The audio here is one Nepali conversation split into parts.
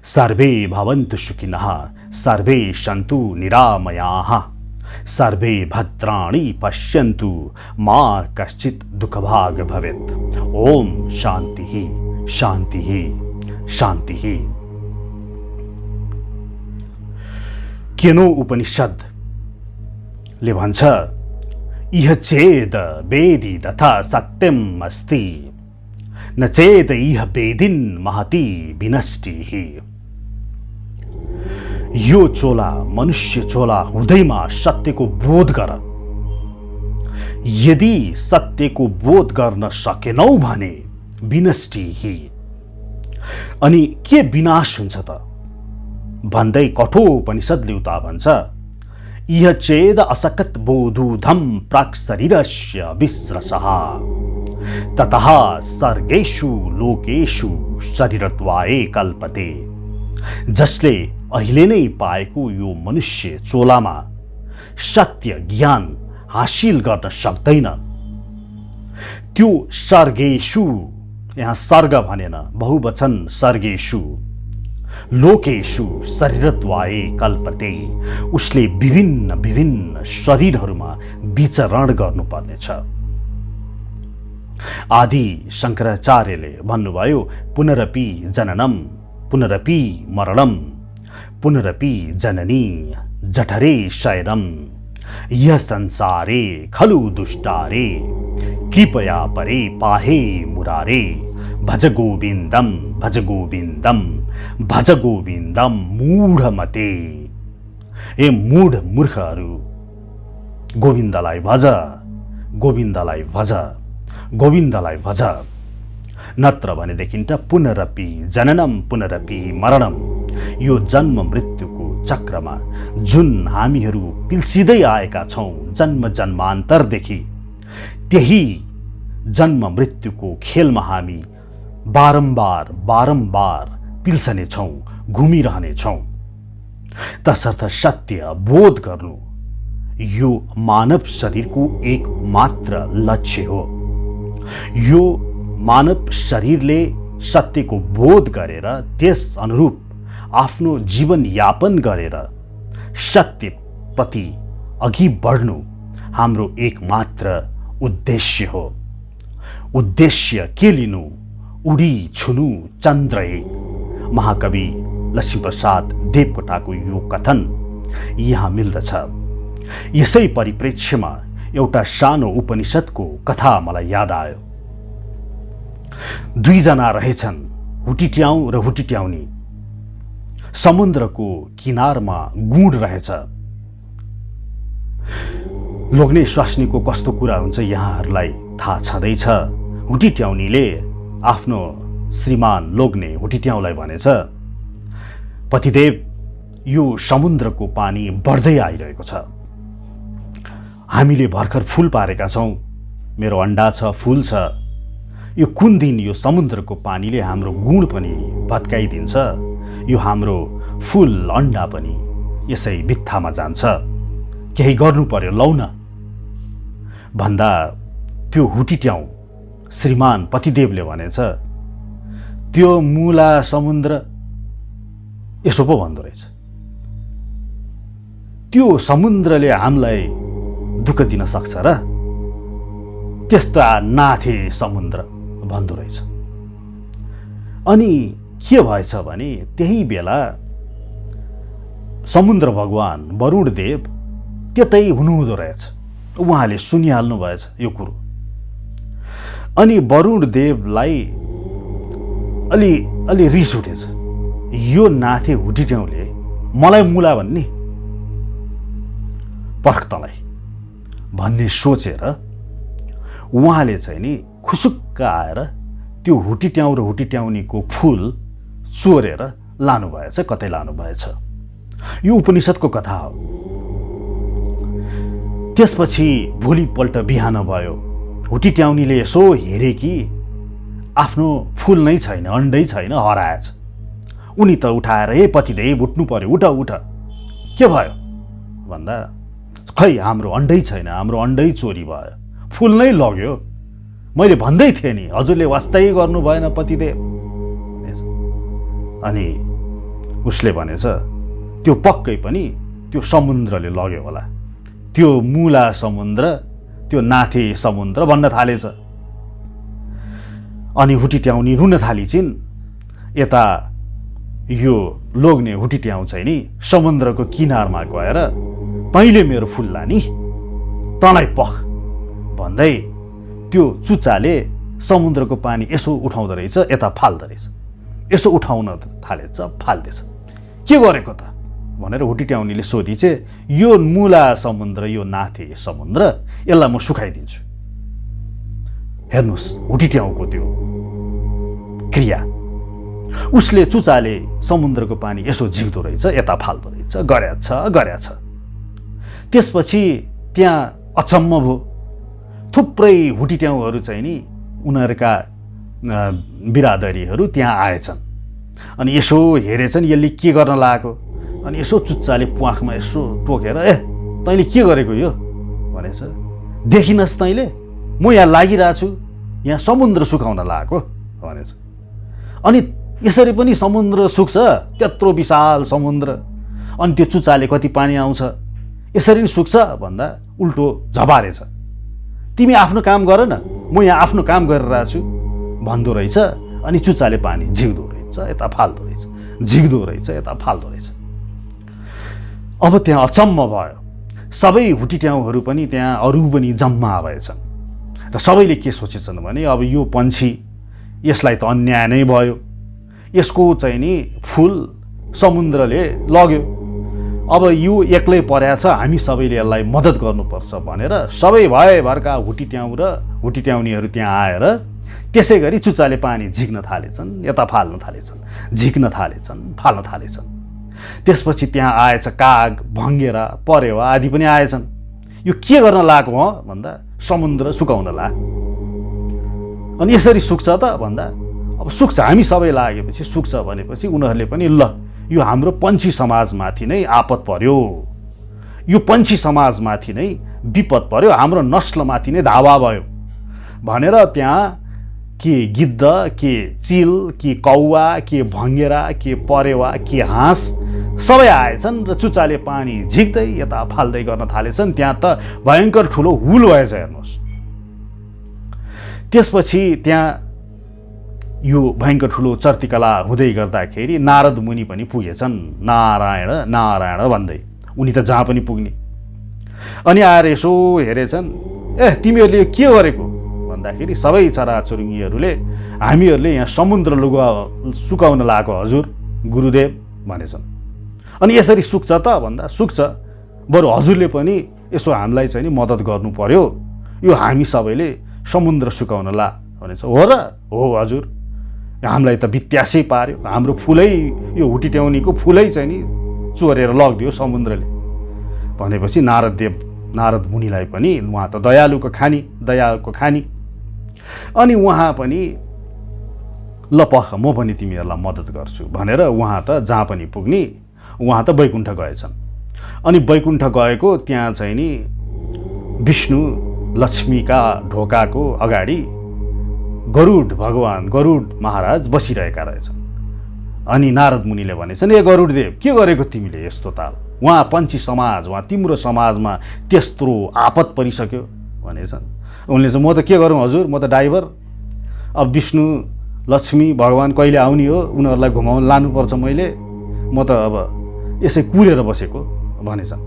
सर्वे भवन्तु सुखिनः सर्वे सन्तु निरामयाः सर्वे भद्राणि पश्यन्तु मा कश्चित् दुःखभाग् भवेत्। ओम शान्तिः शान्तिः शान्तिः। केनो उपनिषद्ले भन्छ इह चेद वेदी तथा सत्यम् अस्ति न चेद इह वेदिन् महती विनष्टिः। यो चोला मनुष्य चोला हुँदैमा सत्यको बोध गर। यदि सत्यको बोध गर्न सकेनौ भने विनष्टिः। अनि के विनाश हुन्छ त भन्दै कठोपनिषद्ले उता भन्छ इह चेद असकत् बोधुधम प्राक् शरीरस्य विस्रसः ततः सर्गेषु लोकेषु शरीरत्वाय कल्पते। जसले अहिले नै पाएको यो मनुष्य चोलामा सत्य ज्ञान हासिल गर्न सक्दैन त्यो सर्गेषु, यहाँ सर्ग भनेन बहुवचन सर्गेषु, लोकेषु शरीरत्वाय कल्पते, उसले विभिन्न विभिन्न शरीरहरूमा विचरण गर्नुपर्नेछ। आदि शंकराचार्यले भन्नुभयो पुनरपि जननम पुनरपि मरणम पुनरपि जननी जठरे शयनम यह संसारे खलु दुष्टारे कृपया परे पाहे मुरारे भज गोविंदम भज गोविंदम भज गोविंदम मूढमते। ए मूढ मूर्खहरू गोविन्दलाई भज गोविन्दलाई भज गोविन्दलाई भज। नत्र भनेदेखि त पुनरपि जननम पुनरपि मरणम, यो जन्म मृत्युको चक्रमा जुन हामीहरू पिल्सिँदै आएका छौं जन्म जन्मान्तरदेखि, त्यही जन्म मृत्युको खेलमा हामी बारम्बार बारम्बार पिल्सने छौं, घुमिरहने छौं। तसर्थ सत्य बोध गर्नु यो मानव शरीरको एक मात्र लक्ष्य हो। यो मानव शरीरले सत्यको बोध गरेर त्यस अनुरूप आफ्नो जीवन यापन गरेर सत्य प्रति अघि बढ्नु हाम्रो एकमात्र उद्देश्य हो। उद्देश्य के लिनु, उडी छुनु चन्द्र एक। महाकवि लक्ष्मीप्रसाद देवकोटाको यो कथन यहाँ मिल्दछ। यसै परिप्रेक्ष्यमा एउटा सानो उपनिषदको कथा मलाई याद आयो। दुईजना रहेछन्, हुटिट्याउ र हुटिट्याउनी। समुद्रको किनारमा गुड रहेछ। लोग्ने स्वास्नीको कस्तो कुरा हुन्छ यहाँहरूलाई थाहा छँदैछ। हुटिट्याउनीले आफ्नो श्रीमान लोग्ने हुटिट्याउलाई भनेछ, पतिदेव यो समुद्रको पानी बढ्दै आइरहेको छ। हामीले भर्खर फूल पारेका छौं, मेरो अंडा छ, फूल छ। यो कुन दिन यो समुद्रको पानीले हाम्रो गुण पनि भत्काइदिन्छ, यो हाम्रो फूल अंडा पनि यसै बित्थामा जान्छ। केही गर्नु पर्यो लौ न भन्दा त्यो हुटिट्याउ श्रीमान पतिदेवले भनेछ, त्यो मुला समुद्र यसो पो भन्दो रहेछ, त्यो समुद्रले हामीलाई दुःख दिन सक्छ र त्यस्ता नाथे समुद्र भन्दो रहेछ। अनि के भएछ भने त्यही बेला समुद्र भगवान वरुण देव त्यतै हुनुहुँदो रहेछ। उहाँले सुनिहाल्नु भएछ यो कुरो। अनि वरुण देवलाई अलि रिस उठेछ, यो नाथे हुटिट्याउले मलाई मुला भन्ने पर्ख तँलाई भन्ने सोचेर उहाँले चाहिँ नि खुसुक्क आएर त्यो हुटिट्याउ र हुटिट्याउनीको फूल चोरेर लानुभएछ, कतै लानुभएछ। यो उपनिषदको कथा हो। त्यसपछि भोलिपल्ट बिहान भयो, हुटिट्याउनीले यसो हेरे कि आफ्नो फूल नै छैन, अन्डै छैन, हराएछ। उनी त उठाएर ए पतिदेव उठ्नु पर्यो, उठ उठ, के भयो भन्दा खै हाम्रो अन्डै छैन, हाम्रो अन्डै चोरी भयो, फूल नै लग्यो। मैले भन्दै थिएँ नि, हजुरले वास्तै गर्नु भएन पतिदेव। अनि उसले भनेछ त्यो पक्कै पनि त्यो समुद्रले लग्यो होला, त्यो मुला समुद्र, त्यो नाथे समुद्र भन्न थालेछ। अनि हुटिट्याउनी रुन थालिछिन्। यता यो लोग्ने हुटिट्याउ चाहिँ नि समुद्रको किनारमा गएर तैँले मेरो फुल लानी, तँलाई पख भन्दै त्यो चुच्चाले समुद्रको पानी यसो उठाउँदो रहेछ, यता फाल्दो रहेछ, यसो उठाउन थालेछ, फाल्दैछ। के गरेको त भनेर हुटिट्याउनीले सोधिछे। यो मुला समुद्र, यो नाथे समुद्र, यसलाई म सुकाइदिन्छु। हेर्नुहोस् हुटिट्याउको त्यो क्रिया। उसले चुच्चाले समुद्रको पानी यसो झिक्दो रहेछ, यता फाल्दो रहेछ, गर्याछ। त्यसपछि त्यहाँ अचम्म भयो। थुप्रै हुटिट्याउहरू चाहिँ नि उनीहरूका बिरादरीहरू त्यहाँ आएछन्। अनि यसो हेरेछन् यसले के गर्न लागेको। अनि यसो चुच्चाले प्वाखमा यसो टोकेर, तैँले के गरेको यो भनेछ। देखिनस् तैँले, म यहाँ लागिरहेको छु, यहाँ समुद्र सुकाउन लागेको भनेछ। अनि यसरी पनि समुद्र सुक्छ, त्यत्रो विशाल समुद्र। अनि त्यो चुच्चाले कति पानी आउँछ, यसरी नै सुक्छ भन्दा उल्टो झबारेछ। तिमी आफ्नो काम गर न, म यहाँ आफ्नो काम गरिरहेको छु भन्दो रहेछ। अनि चुच्चाले पानी झिक्दो रहेछ, यता फाल्दो रहेछ, झिक्दो रहेछ, यता फाल्दो रहेछ। अब त्यहाँ अचम्म भयो। सबै हुटिट्याउहरू पनि त्यहाँ अरू पनि जम्मा भएछन् र सबैले के सोचेछन् भने अब यो पन्छी, यसलाई त अन्याय नै भयो, यसको चाहिँ नि फुल समुद्रले लग्यो, अब यो एक्लै परेछ, हामी सबैले यसलाई मद्दत गर्नुपर्छ भनेर सबै भएभरका हुटिट्याउ र हुटिट्याउनीहरू त्यहाँ आएर त्यसै गरी चुच्चाले पानी झिक्न थालेछन्, यता फाल्न थालेछन्, झिक्न थालेछन्, फाल्न थालेछन्। त्यसपछि त्यहाँ आएछ काग, भङ्गेरा, परेवा आदि पनि आएछन्। यो के गर्न लागेको हो भन्दा समुद्र सुकाउन ला। अनि यसरी सुक्छ त भन्दा अब सुक्छ, हामी सबै लागेपछि सुक्छ भनेपछि उनीहरूले पनि ल यो हाम्रो पन्छी समाजमाथि नै आपत पर्यो, यो पन्छी समाजमाथि नै विपद पर्यो, हाम्रो नस्लमाथि नै धावा भयो भनेर त्यहाँ के गिद्ध, के चिल, के कौवा, के भङ्गेरा, के परेवा, के हाँस सबै आएछन् र चुच्चाले पानी झिक्दै यता फाल्दै गर्न थालेछन्। त्यहाँ त भयङ्कर ठुलो हुल भएछ हेर्नुहोस्। त्यसपछि त्यहाँ यो भयङ्कर ठुलो चर्तिकला हुँदै गर्दाखेरि नारद मुनि पनि पुगेछन्, नारायण नारायण भन्दै। उनी त जहाँ पनि पुग्ने। अनि आएर यसो हेरेछन्, तिमीहरूले यो के गरेको भन्दाखेरि सबै चराचुरुङ्गीहरूले हामीहरूले यहाँ समुद्र लुगा सुकाउन लागेको हजुर गुरुदेव भनेछन्। अनि यसरी सुक्छ त भन्दा सुक्छ, बरु हजुरले पनि यसो हामीलाई चाहिँ नि मद्दत गर्नु पर्यो, यो हामी सबैले समुद्र सुकाउन ला भनेछ। हो र? हो हजुर, हामीलाई त बित्यासै पार्यो, हाम्रो फुलै यो हुटिट्याउनीको फुलै चाहिँ नि चोरेर लगिदियो समुद्रले भनेपछि नारद मुनिलाई पनि उहाँ त दयालुको खानी। अनि उहाँ पनि ल पख म पनि तिमीहरूलाई मद्दत गर्छु भनेर उहाँ त जहाँ पनि पुग्ने, उहाँ त वैकुण्ठ गएछन्। अनि वैकुण्ठ गएको त्यहाँ चाहिँ नि विष्णु लक्ष्मीका ढोकाको अगाडि गरुड भगवान, गरुड महाराज बसिरहेका रहेछन्। अनि नारद मुनिले भनेछन्, ए गरुडदेव के गरेको तिमीले यस्तो ताल, उहाँ पन्छी समाज, उहाँ तिम्रो समाजमा त्यत्रो आपत परिसक्यो भनेछन्। उनले चाहिँ म त के गरौँ हजुर, म त ड्राइभर, अब विष्णु लक्ष्मी भगवान कहिले आउने हो, उनीहरूलाई घुमाउन लानुपर्छ मैले, म त अब यसै कुरेर बसेको भनेछन्।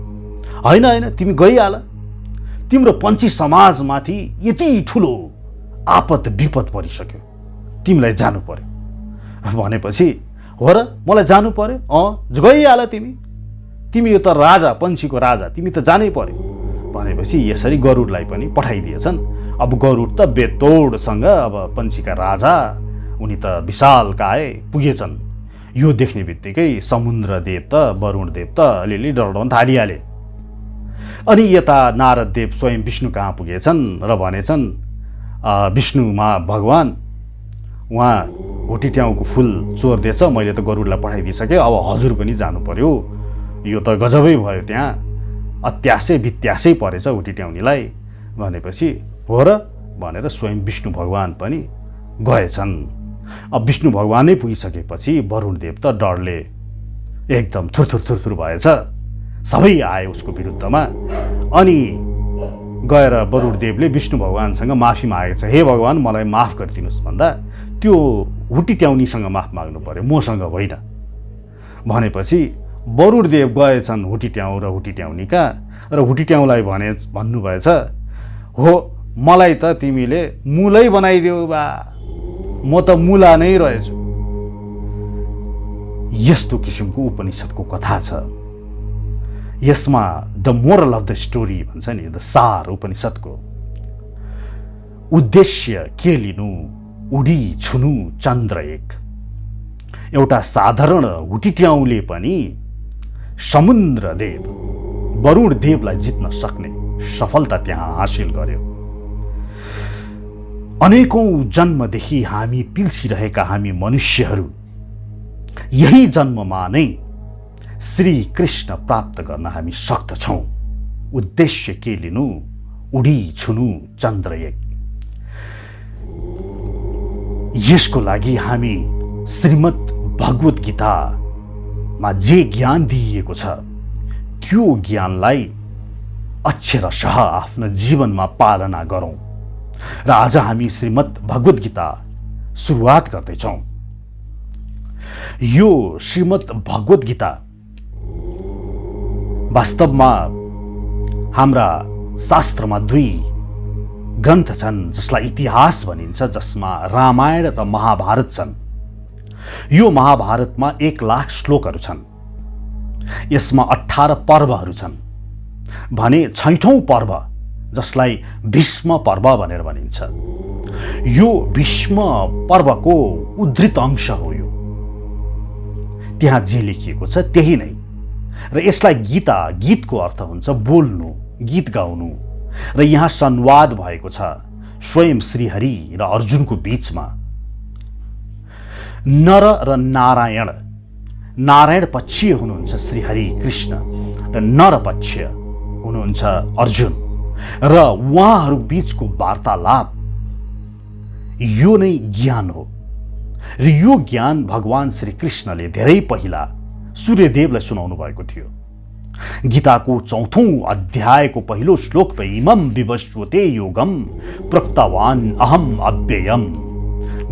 होइन तिमी गइहाल, तिम्रो पन्छी समाजमाथि यति ठुलो आपत विपद परिसक्यो, तिमीलाई जानु पर्यो भनेपछि हो र मलाई जानु पर्यो, गइहाल तिमी यो त राजा, पन्छीको राजा, तिमी त जानै पर्यो भनेपछि यसरी गरुडलाई पनि पठाइदिएछन्। अब गरुड त बेतोडसँग अब पन्छीका राजा, उनी त विशाल काय पुगेछन्। यो देख्ने बित्तिकै समुद्रदेव त वरुणदेव त अलिअलि डराउन थालिहाले। अनि यता नारददेव स्वयं विष्णु कहाँ पुगेछन् र भनेछन्, विष्णुमा भगवान उहाँ हुटिट्याउको फुल चोर्दैछ, मैले त गरुडलाई पठाइदिइसकेँ, अब हजुर पनि जानु पर्यो, यो त गजबै भयो, त्यहाँ अत्यासै बित्यासै परेछ हुटिट्याउनीलाई भनेपछि हो र भनेर स्वयं विष्णु भगवान पनि गएछन्। अब विष्णु भगवानै पुगिसकेपछि वरुणदेव त डरले एकदम थुरथुर भएछ। सबै आए उसको विरुद्धमा। अनि गएर वरुणदेवले विष्णु भगवानसँग माफी मागेको छ। हे भगवान, मलाई माफ गरिदिनुहोस् भन्दा त्यो हुटिट्याउनीसँग माफ माग्नु पर्यो, मसँग होइन भनेपछि वरुणदेव गएछन् हुटिट्याउँ र हुटिट्याउनीका, र हुटिट्याउलाई भन्नुभएछ, हो मलाई त तिमीले मूलै बनाइदेऊ बा, म त मूला नै रहेछु। यस्तो किसिमको उपनिषदको कथा छ। यसमा the moral of the story भन्छ नि, द सार उपनिषदको उद्देश्य के लिनु, उडी छुनु चन्द्र एक। एउटा साधारण हुटिट्याउले पनि समुद्रदेव वरुणदेवलाई जित्न सक्ने सफलता त्यहाँ हासिल गर्यो। अनेकौं जन्मदेखि हामी पिल्सिरहेका हामी मनुष्यहरू यही जन्ममा नै श्री कृष्ण प्राप्त गर्न हामी सक्त छौं। उद्देश्य के लिनु, उडी छुनु चन्द्र एक। यसको लागि हामी श्रीमद् भगवत गीतामा जे ज्ञान दिइएको छ त्यो ज्ञानलाई अक्षरशः आफ्नो जीवनमा पालना गरौं। र आज हामी श्रीमद् भगवत गीता सुरुवात गर्दैछौं। यो श्रीमद् भगवत गीता वास्तवमा हाम्रा शास्त्रमा दुई ग्रन्थ छन् जसलाई इतिहास भनिन्छ, जसमा रामायण र महाभारत छन्। यो महाभारतमा 1,00,000 श्लोकहरू छन्। यसमा 18 पर्वहरू छन् भने 6औं पर्व जसलाई भीष्म पर्व भनेर भनिन्छ, यो भीष्म पर्वको उद्धृत अंश हो। यो त्यहाँ जे लेखिएको छ त्यही नै। र यसलाई गीता, गीतको अर्थ हुन्छ बोल्नु, गीत गाउनु। र यहाँ संवाद भएको छ स्वयं श्रीहरि र अर्जुनको बीचमा। नर र नारायण, नारायण पक्षीय हुनुहुन्छ श्रीहरि कृष्ण र नर पक्षीय हुनुहुन्छ अर्जुन, र उहाँहरू बीचको वार्तालाप यो नै ज्ञान हो। र यो ज्ञान भगवान श्री कृष्णले धेरै पहिला सूर्यदेवलाई सुनाउनु भएको थियो। गीताको 4औं अध्यायको पहिलो श्लोकमा इमं विवस्वते योगम प्रोक्तवान अहम अव्ययम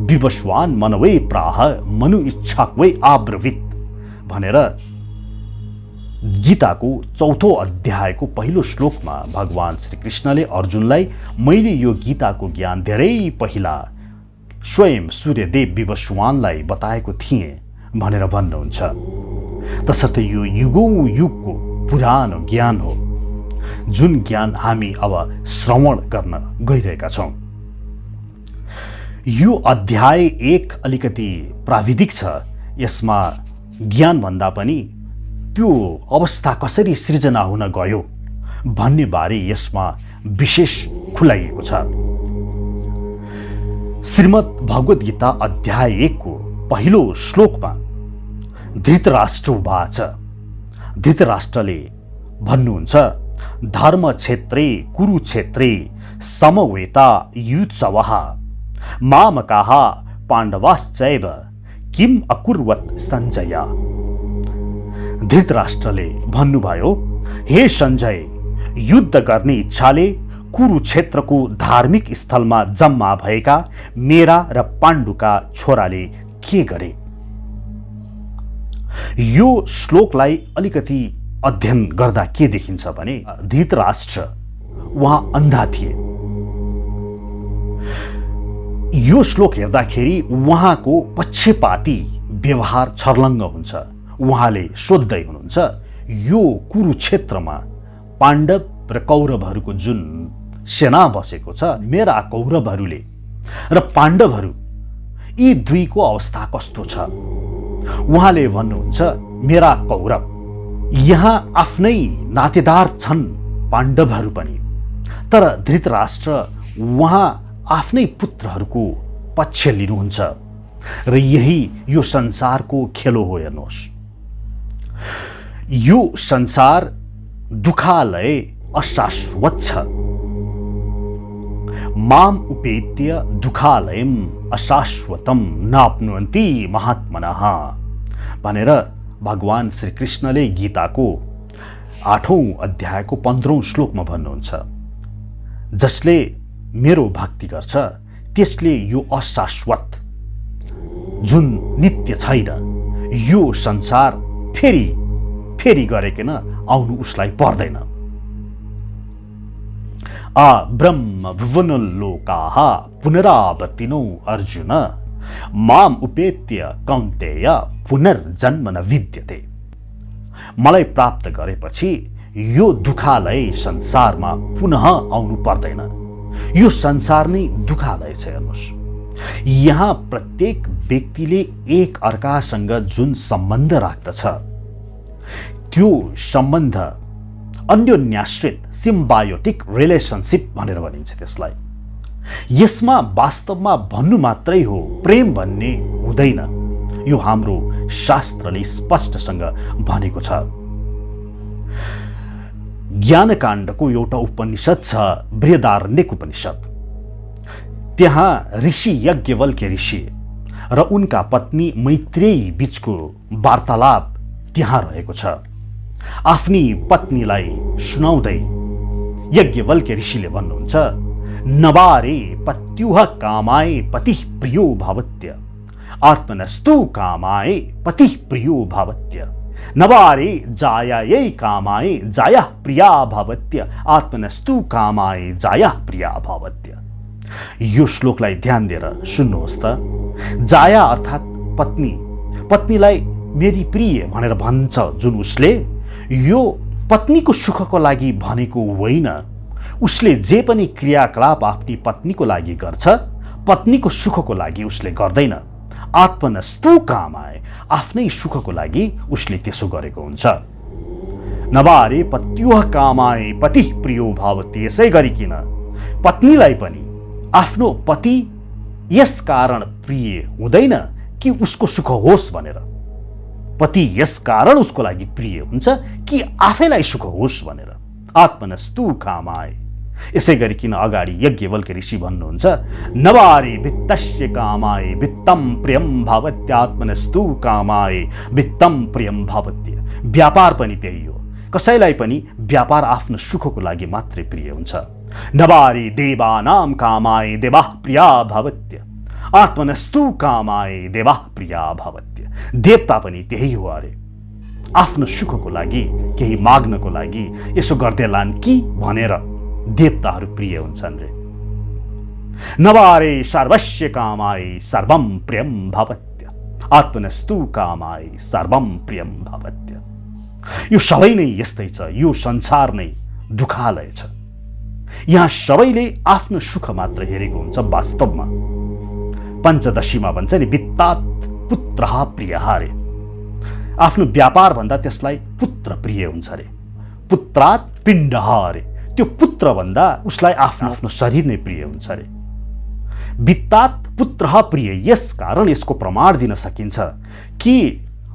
विवस्वान मनवे प्राह मनु इच्छाक्वै आब्रवीत भनेर गीताको 4औं अध्यायको पहिलो श्लोकमा भगवान श्री कृष्णले अर्जुनलाई मैले यो गीताको ज्ञान धेरै पहिला स्वयं सूर्यदेव विवस्वानलाई बताएको थिएँ भनेर भन्नुहुन्छ। तसर्थ यो युगौं युगको पुरानो ज्ञान हो, जुन ज्ञान हामी अब श्रवण गर्न गइरहेका छौं। यो अध्याय 1 अलिकति प्राविधिक छ। यसमा ज्ञान भन्दा पनि त्यो अवस्था कसरी सृजना हुन गयो भन्ने बारे यसमा विशेष खुलाइएको छ। श्रीमद् भगवत गीता अध्याय 1 को पहिलो श्लोकमा धृतराष्ट्र उवाच, धृतराष्ट्रले भन्नुहुन्छ, धर्म क्षेत्रे कुरुक्षेत्रे समवेता युत्सवः मामकाः पाण्डवाश्चैव किम अकुर्वत सञ्जय। धृतराष्ट्रले भन्नुभयो, हे सञ्जय, युद्ध गर्ने इच्छाले कुरुक्षेत्रको धार्मिक स्थलमा जम्मा भएका मेरा र पाण्डुका छोराले के गरे। यो श्लोकलाई अलिकति अध्ययन गर्दा के देखिन्छ भने धृतराष्ट्र उहाँ अन्धा थिए। यो श्लोक हेर्दाखेरि उहाँको पक्षपाती व्यवहार छर्लङ्ग हुन्छ। उहाँले सोध्दै हुनुहुन्छ, यो कुरुक्षेत्रमा पाण्डव र कौरवहरूको जुन सेना बसेको छ, मेरा कौरवहरूले र पाण्डवहरू यी दुईको अवस्था कस्तो छ। उहाँले भन्नुहुन्छ, मेरा कौरव यहाँ आफ्नै नातेदार छन् पाण्डवहरू पनि, तर धृतराष्ट्र उहाँ आफ्नै पुत्रहरूको पक्ष लिनुहुन्छ र यही यो संसारको खेलो हो। हेर्नुहोस्, यो संसार दुखालय अशाश्वत छ। माम उपेत्य दुखालयम अशाश्वतम नाप्नुवन्ति महात्मनः भनेर भगवान श्रीकृष्णले गीताको 8औं अध्यायको 15औं श्लोकमा भन्नुहुन्छ, जसले मेरो भक्ति गर्छ त्यसले यो अशाश्वत जुन नित्य छैन यो संसार फेरि गरेकन आउनु उसलाई पर्दैन। आ ब्रह्म भुवनलोकाः पुनरावर्तिनो अर्जुन माम उपेत्य कौन्तेय पुनर्जन्म न विद्यते। मलाई प्राप्त गरेपछि यो दुखालय संसारमा पुनः आउनु पर्दैन। यो संसार नै दुखालय छ। हेर्नुहोस्, यहाँ प्रत्येक व्यक्तिले एक अर्कासँग जुन सम्बन्ध राख्दछ त्यो सम्बन्ध अन्योन्याश्रित सिम्बायोटिक रिलेसनसिप भनेर भनिन्छ त्यसलाई। यसमा वास्तवमा भन्नु मात्रै हो, प्रेम भन्ने हुँदैन। यो हाम्रो शास्त्रले स्पष्टसँग भनेको छ। ज्ञानकाण्डको एउटा उपनिषद छ, बृहदारण्यक उपनिषद। त्यहाँ ऋषि याज्ञवल्क्य ऋषि र उनका पत्नी मैत्रेयी बीचको वार्तालाप त्यहाँ रहेको छ। आफ्नी पत्नीलाई सुनाउँदै याज्ञवल्क्य ऋषिले भन्नुहुन्छ, नवारे पत्युः कामाय पतिः प्रियो भवत्य आत्मनस्तु कामाय पतिः प्रियो भवत्य नवारे जायायै कामाय जायः प्रिया भवत्य आत्मनस्तु कामाय जायः प्रिया भवत्य। यो श्लोकलाई ध्यान दिएर सुन्नुहोस् त। जाया अर्थात् पत्नी, पत्नीलाई मेरी प्रिय भनेर भन्छ जुन उसले, यो पत्नीको सुखको लागि भनेको होइन। उसले जे पनि क्रियाकलाप आफ्नी पत्नीको लागि गर्छ, पत्नीको सुखको लागि उसले गर्दैन। आत्मनस्तु कामाय, आफ्नै सुखको लागि उसले त्यसो गरेको हुन्छ। नवारे पत्युः कामाय पतिः प्रियो भवति। यसै गरिकन पत्नीलाई पनि आफ्नो पति यस कारण प्रिय हुँदैन कि उसको सुख होस् भनेर। पति यस कारण उसको लागि प्रिय हुन्छ कि आफैलाई सुख होस् भनेर। आत्मनस्तु कामाय। यसै गरिकन अगाडि याज्ञवल्क्य ऋषि भन्नुहुन्छ, नवारे वित्तस्य कामाय वित्तम प्रियम भवत्य आत्मनस्तु कामाय वित्तम प्रियम भवत्य। व्यापार पनि त्यही हो। कसैलाई पनि व्यापार आफ्नो सुखको लागि मात्रै प्रिय हुन्छ। नवारे देवानां कामाय देवाः प्रिया भवत्य आत्मनस्तु कामाय देवाः प्रिया भवत्य। देवता पनि त्यही हो अरे। आफ्नो सुखको लागि, केही माग्नको लागि यसो गर्दैलान् कि भनेर देवताहरू प्रिय हुन्छन् रे। नवारे सर्वस्य कामाय सर्वं प्रियं भवत्य आत्मनस्तु कामाय सर्वं प्रियं भवत्य। यो सबै नै यस्तै छ। यो संसार नै दुखालय छ। यहाँ सबैले आफ्नो सुख मात्र हेरेको हुन्छ। वास्तवमा पञ्चदशीमा भन्छ नि, वित्तात् पुत्रः प्रियः रे। आफ्नो व्यापार भन्दा त्यसलाई पुत्र प्रिय हुन्छ रे। पुत्रात् पिण्डः रे। त्यो पुत्र भन्दा उसलाई आफ्नो आफ्नो शरीर नै प्रिय हुन्छ रे। वित्तात् पुत्रः प्रिय। यस कारण यसको प्रमाण दिन सकिन्छ कि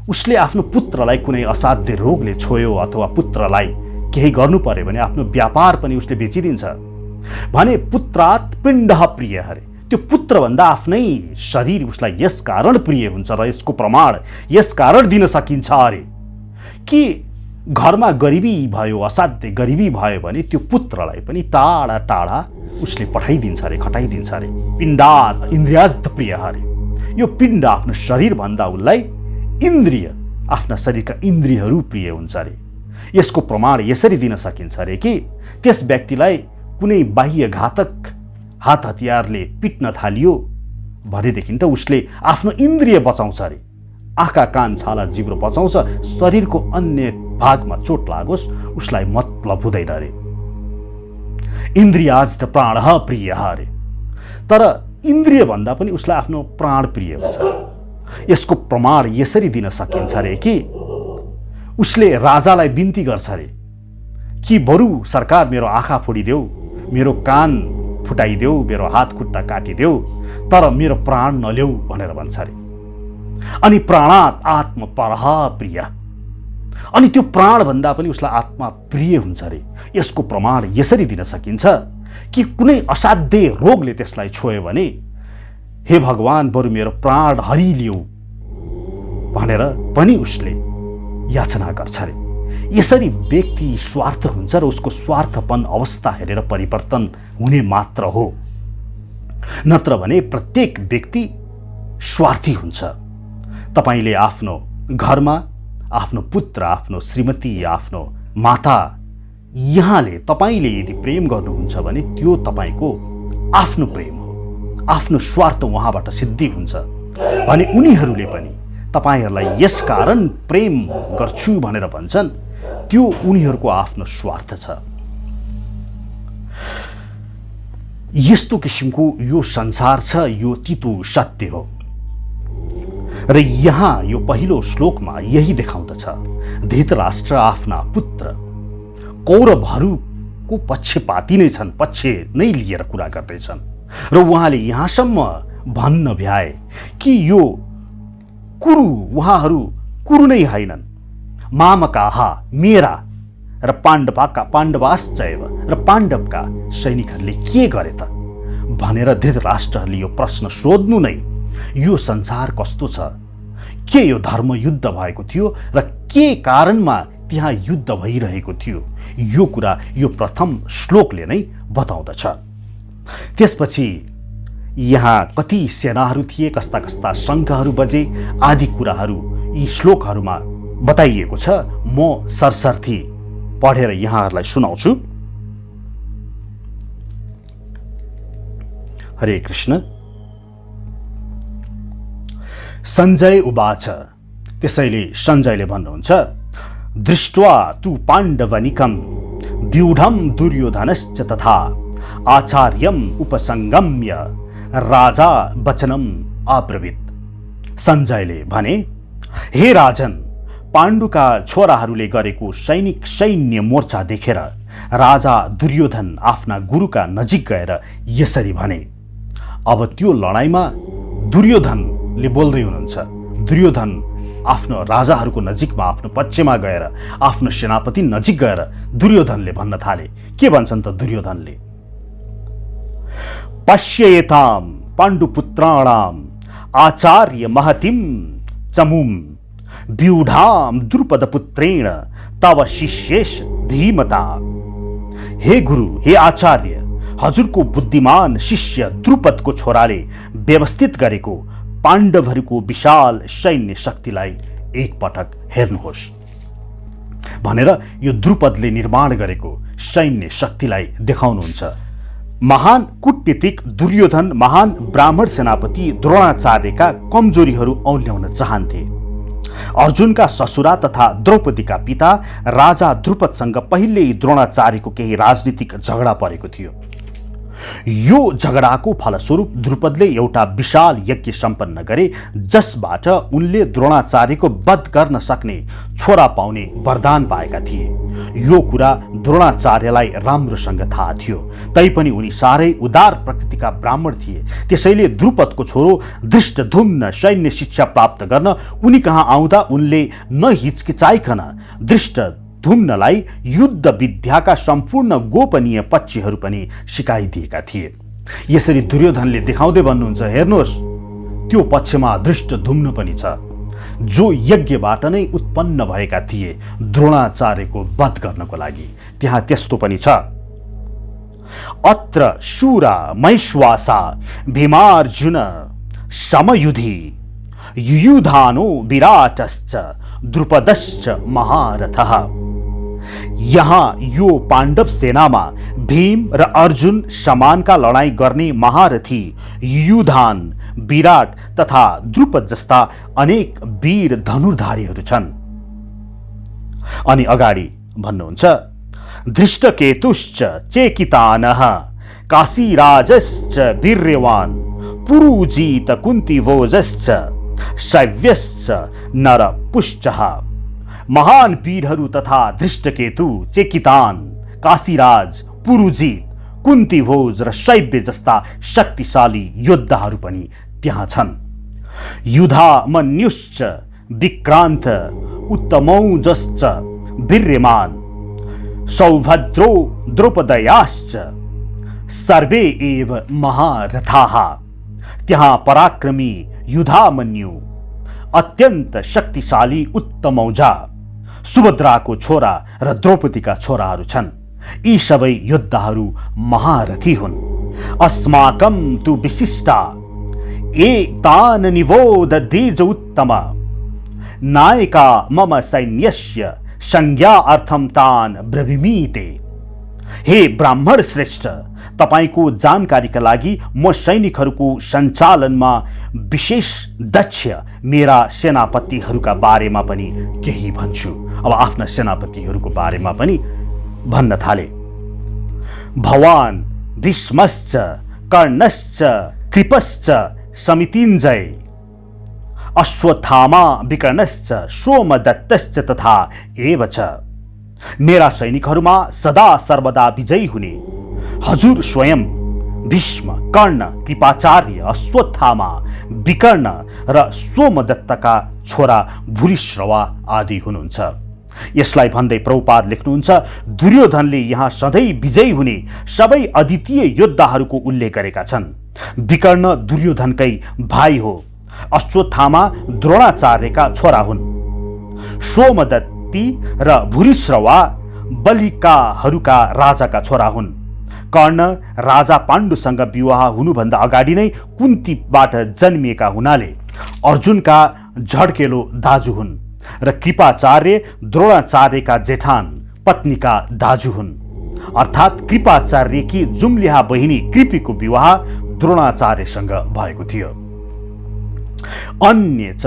उसले आफ्नो पुत्रलाई कुनै असाध्य रोगले छोयो अथवा पुत्रलाई केही गर्नु पर्यो भने आफ्नो व्यापार पनि उसले बेचिदिन्छ भने पुत्रात् पिण्डः प्रियः रे। त्यो पुत्र भन्दा आफ्नै शरीर उसलाई यस कारण प्रिय हुन्छ र यसको प्रमाण यस कारण दिन सकिन्छ अरे कि घरमा गरिबी भयो, असाध्य गरिबी भयो भने त्यो पुत्रलाई पनि टाढा टाढा उसले पठाइदिन्छ रे, खटाइदिन्छ रे। पिण्डात् इन्द्रियास्त प्रियः रे। यो पिण्ड आफ्नो शरीर भन्दा उसलाई इन्द्रिय, आफ्ना शरीरका इन्द्रियहरू प्रिय हुन्छ रे। यसको प्रमाण यसरी दिन सकिन्छ रे कि त्यस व्यक्तिलाई कुनै बाह्य घातक हात हतियारले पिट्न थालियो भनेदेखि त उसले आफ्नो इन्द्रिय बचाउँछ रे। आँखा कान छाला जिब्रो बचाउँछ, शरीरको अन्य भागमा चोट लागोस् उसलाई मतलब हुँदैन रे। इन्द्रियास्त प्राणः प्रियः रे। तर इन्द्रिय भन्दा पनि उसलाई आफ्नो प्राण प्रिय हुन्छ। यसको प्रमाण यसरी दिन सकिन्छ रे कि उसले राजालाई बिन्ती गर्छ रे कि बरु सरकार मेरो आँखा फोडिदेऊ, मेरो कान फुटाइदेऊ, मेरो हात खुट्टा काटिदेऊ, तर मेरो प्राण नल्याऊ भनेर भन्छ रे। अनि प्राणात् आत्म परः प्रिय। अनि त्यो प्राण भन्दा पनि उसलाई आत्मा प्रिय हुन्छ रे। यसको प्रमाण यसरी दिन सकिन्छ कि कुनै असाध्य रोगले त्यसलाई छोयो भने हे भगवान बरु मेरो प्राण हरिलिऊ भनेर पनि उसले याचना गर्छ रे। यसरी व्यक्ति स्वार्थ हुन्छ र उसको स्वार्थपन अवस्था हेरेर परिवर्तन हुने मात्र हो, नत्र भने प्रत्येक व्यक्ति स्वार्थी हुन्छ। तपाईले आफ्नो घरमा आफ्नो पुत्र, आफ्नो श्रीमती, आफ्नो माता, यहाँले तपाईले यदि प्रेम गर्नुहुन्छ भने त्यो तपाईको आफ्नो प्रेम हो, आफ्नो स्वार्थ उहाँबाट सिद्धि हुन्छ भने उनीहरूले पनि तपाईहरूलाई यस कारण प्रेम गर्छु भनेर भन्छन्, त्यो उनीहरूको आफ्नो स्वार्थ छ। यस्तो किसिमको यो संसार छ, यो तितो सत्य हो। र यहाँ यो पहिलो श्लोकमा यही देखाउँदछ, धृतराष्ट्र आफ्ना पुत्र कौरवहरूको पक्षपाती नै छन्, पक्ष नै लिएर कुरा गर्दैछन् र उहाँले यहाँसम्म भन्न भ्याए कि यो कुरु, उहाँहरू कुरु नै हैनन्, मामकाहा मेरा र पाण्डवाश्चैव र पाण्डवका सैनिकहरूले के गरे त भनेर धृतराष्ट्रहरूले यो प्रश्न सोध्नु नै यो संसार कस्तो छ, के यो धर्मयुद्ध भएको थियो र के कारणमा त्यहाँ युद्ध भइरहेको थियो, यो कुरा यो प्रथम श्लोकले नै बताउँदछ। त्यसपछि यहाँ कति सेनाहरू थिए, कस्ता कस्ता शङ्खहरू बजे आदि कुराहरू यी श्लोकहरूमा बताइएको छ। म सरसर्थी पढेर यहाँहरूलाई सुनाउँछु। हरे कृष्ण। सञ्जय उवाच, त्यसैले सञ्जयले भन्नुहुन्छ, दृष्ट्वा तु पाण्डवनिकं व्यूढं दुर्योधनश्च तथा आचार्यम् उपसंगम्य राजा वचनम् अब्रवीत्। सञ्जयले भने, हे राजन, पाण्डुका छोराहरूले गरेको सैन्य मोर्चा देखेर राजा दुर्योधन आफ्ना गुरुका नजिक गएर यसरी भने। अब त्यो लडाईँमा दुर्योधनले बोल्दै हुनुहुन्छ। दुर्योधन आफ्नो राजाहरूको नजिकमा, आफ्नो पक्षमा गएर, आफ्नो सेनापति नजिक गएर दुर्योधनले भन्न थाले। के भन्छन् त दुर्योधनले? पश्येतां पाण्डुपुत्राणां आचार्य महतिं चमुं व्यूढां द्रुपदपुत्रेण तव शिष्येश धीमता। हे गुरु, हे आचार्य, हजुरको बुद्धिमान शिष्य द्रुपदको छोराले व्यवस्थित गरेको पाण्डवहरूको विशाल सैन्य शक्तिलाई एकपटक हेर्नुहोस् भनेर यो द्रुपदले निर्माण गरेको सैन्य शक्तिलाई देखाउनुहुन्छ। महान कूटनीतिक दुर्योधन महान ब्राह्मण सेनापति द्रोणाचार्यका कमजोरीहरू औल्याउन चाहन्थे। अर्जुनका ससुरा तथा द्रौपदीका पिता राजा द्रुपदसँग पहिल्यै द्रोणाचार्यको केही राजनीतिक झगडा परेको थियो। यो झगडाको फलस्वरूप द्रुपदले एउटा विशाल यज्ञ सम्पन्न गरे, जसबाट उनले द्रोणाचार्यको वध गर्न सक्ने छोरा पाउने वरदान पाएका थिए। यो कुरा द्रोणाचार्यलाई राम्रोसँग थाहा थियो, तैपनि उनी साह्रै उदार प्रकृतिका ब्राह्मण थिए। त्यसैले द्रुपदको छोरो धृष्टद्युम्न सैन्य शिक्षा प्राप्त गर्न उनी कहाँ आउँदा उनले नहिचकिचाइकन धृष्टद्युम्नलाई युद्ध विद्याका सम्पूर्ण गोपनीय पक्षहरू पनि सिकाइदिएका थिए। यसरी दुर्योधनले देखाउँदै भन्नुहुन्छ, हेर्नुहोस्, त्यो पक्षमा धृष्टद्युम्न पनि छ, जो यज्ञबाट नै उत्पन्न भएका थिए द्रोणाचार्यको वध गर्नको लागि। त्यहाँ त्यस्तो पनि छ। अत्र शूरा मैश्वासा भीमार्जुन समयुधि युयुधानो विराटश्च द्रुपदश्च महारथः। यहाँ यो पाण्डव सेनामा भीम र अर्जुन समानका लडाईँ गर्ने महारथी युयुधान, विराट तथा द्रुपद जस्ता अनेक वीर धनुर्धारीहरू छन्। अनि अगाडि भन्नुहुन्छ, धृष्टकेतुश्च चेकितानः काशीराजश्च वीर्यवान् पुरुजीत कुन्तिभोजश्च शैव्यश्च नरपुश्चः। महान वीरहरू तथा धृष्टकेतु, चेकितान, काशीराज, पुरुजीत, कुन्तिभोज र शैव्य जस्ता शक्तिशाली योद्धाहरू पनि त्यहाँ छन्। युधामन्युश्च विक्रान्त उत्तमौजश्च वीर्यमान सौभद्रो द्रौपदयाश्च सर्वे एव महारथाः। त्यहाँ पराक्रमी युधामन्यु, अत्यंत शक्तिशाली उत्तमौजा, सुभद्राको छोरा र द्रौपदीका छोराहरू छन्। यी सबै योद्धाहरू महारथी हुन्। अस्माकं तु विशिष्टा एतान निवोद देज उत्तम नायका मम सैन्यस्य संज्ञा अर्थम तान ब्रवीमीते। हे ब्राह्मण श्रेष्ठ, तपाईको जानकारीका लागि म सैनिकहरूको सञ्चालनमा विशेष दक्ष मेरा सेनापतिहरूका बारेमा पनि केही भन्छु। अब आफ्ना सेनापतिहरूको बारेमा पनि भन्न थाले। भवान भीष्मश्च कर्णश्च कृपश्च समितिञ्जय अश्वत्थामा विकर्णश्च सोमदत्तश्च तथा एव च। मेरा सैनिकहरूमा सदा सर्वदा विजयी हुने हजुर स्वयं भीष्म, कर्ण, कृपाचार्य, अश्वत्थामा, विकर्ण र सोमदत्तका छोरा भूरिश्रवा आदि हुनुहुन्छ। यसलाई भन्दै प्रभुपाद लेख्नुहुन्छ, दुर्योधनले यहाँ सधैँ विजयी हुने सबै अद्वितीय योद्धाहरूको उल्लेख गरेका छन्। विकर्ण दुर्योधनकै भाइ हो। अश्वत्थामा द्रोणाचार्यका छोरा हुन्। सोमदत्ती र भूरिश्रवा बलिकाहरूका राजाका छोरा हुन्। कर्ण राजा पाण्डुसँग विवाह हुनुभन्दा अगाडि नै कुन्तीबाट जन्मिएका हुनाले अर्जुनका झड्केलो दाजु हुन् र कृपाचार्य द्रोणाचार्यका जेठान पत्नीका दाजु हुन्। अर्थात् कृपाचार्यकी जुम्लिहा बहिनी कृपिको विवाह द्रोणाचार्यसँग भएको थियो। अन्य च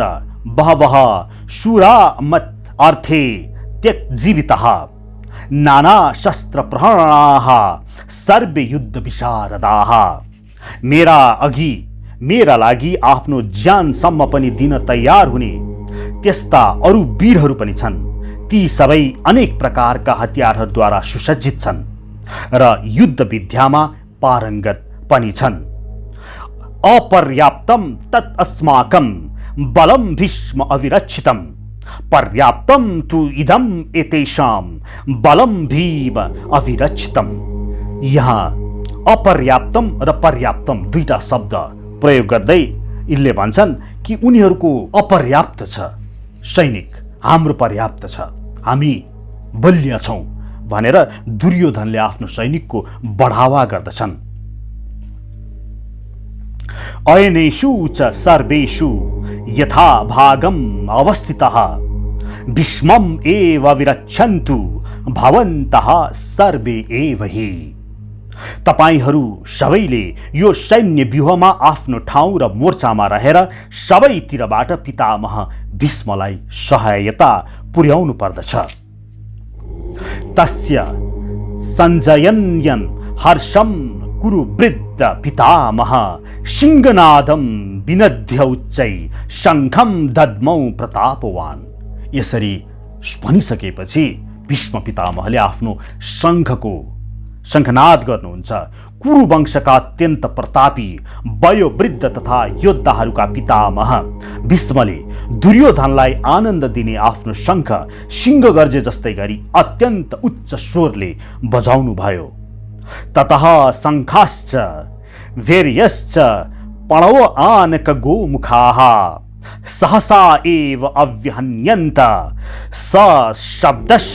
बहवः शूरा मत अर्थे त्यक्जीवितः नाना शस्त्र प्रहरणाः सर्वे युद्ध विशारदाः। मेरा लागि आफ्नो ज्यानसम्म पनि दिन तयार हुने त्यस्ता अरू वीरहरू पनि छन्। ती सबै अनेक प्रकारका हतियारहरूद्वारा सुसज्जित छन् र युद्ध विद्यामा पारङ्गत पनि छन्। अपर्याप्तम तत् अस्माकं बलम भीष्म अविरक्षितम पर्याप्तम तु इदम एतेषां बलम भीम अविरक्षितम। यहाँ अपर्याप्तम र पर्याप्तम दुईटा शब्द प्रयोग गर्दै यिनले भन्छन् कि उनीहरूको अपर्याप्त छ सैनिक, हाम्रो पर्याप्त छ, हामी बलिया छौं भनेर दुर्योधनले आफ्नो सैनिकको बढावा गर्दछन्। अयनेषु च सर्वेषु यथा भागम अवस्थितः भीष्मम् एव विरक्षन्तु भवन्तः सर्वे एव हि। तपाईहरू सबैले यो सैन्य व्यूहमा आफ्नो ठाउँ र मोर्चामा रहेर सबैतिरबाट पितामह भीष्मलाई सहायता पुर्याउनु पर्दछ। तस्य सञ्जयन्यन् हर्षं कुरु वृद्ध पितामह सिंहनादम विनद्य उच्चै शङ्खं दद्मौ प्रतापवान। यसरी भनिसकेपछि भीष्म पितामहले आफ्नो शङ्खनाद गर्नुहुन्छ। कुरु वंशका अत्यन्त प्रतापी वयोवृद्ध तथा योद्धाहरूका पितामह भीष्मले दुर्योधनलाई आनन्द दिने आफ्नो शङ्ख सिंह गर्जे जस्तै गरी अत्यन्त उच्च स्वरले बजाउनु भयो। ततः शङ्खाश्च वीर्यश्च पणव आनक गोमुखाः सहसा एव अव्यहन्यन्त सशब्दश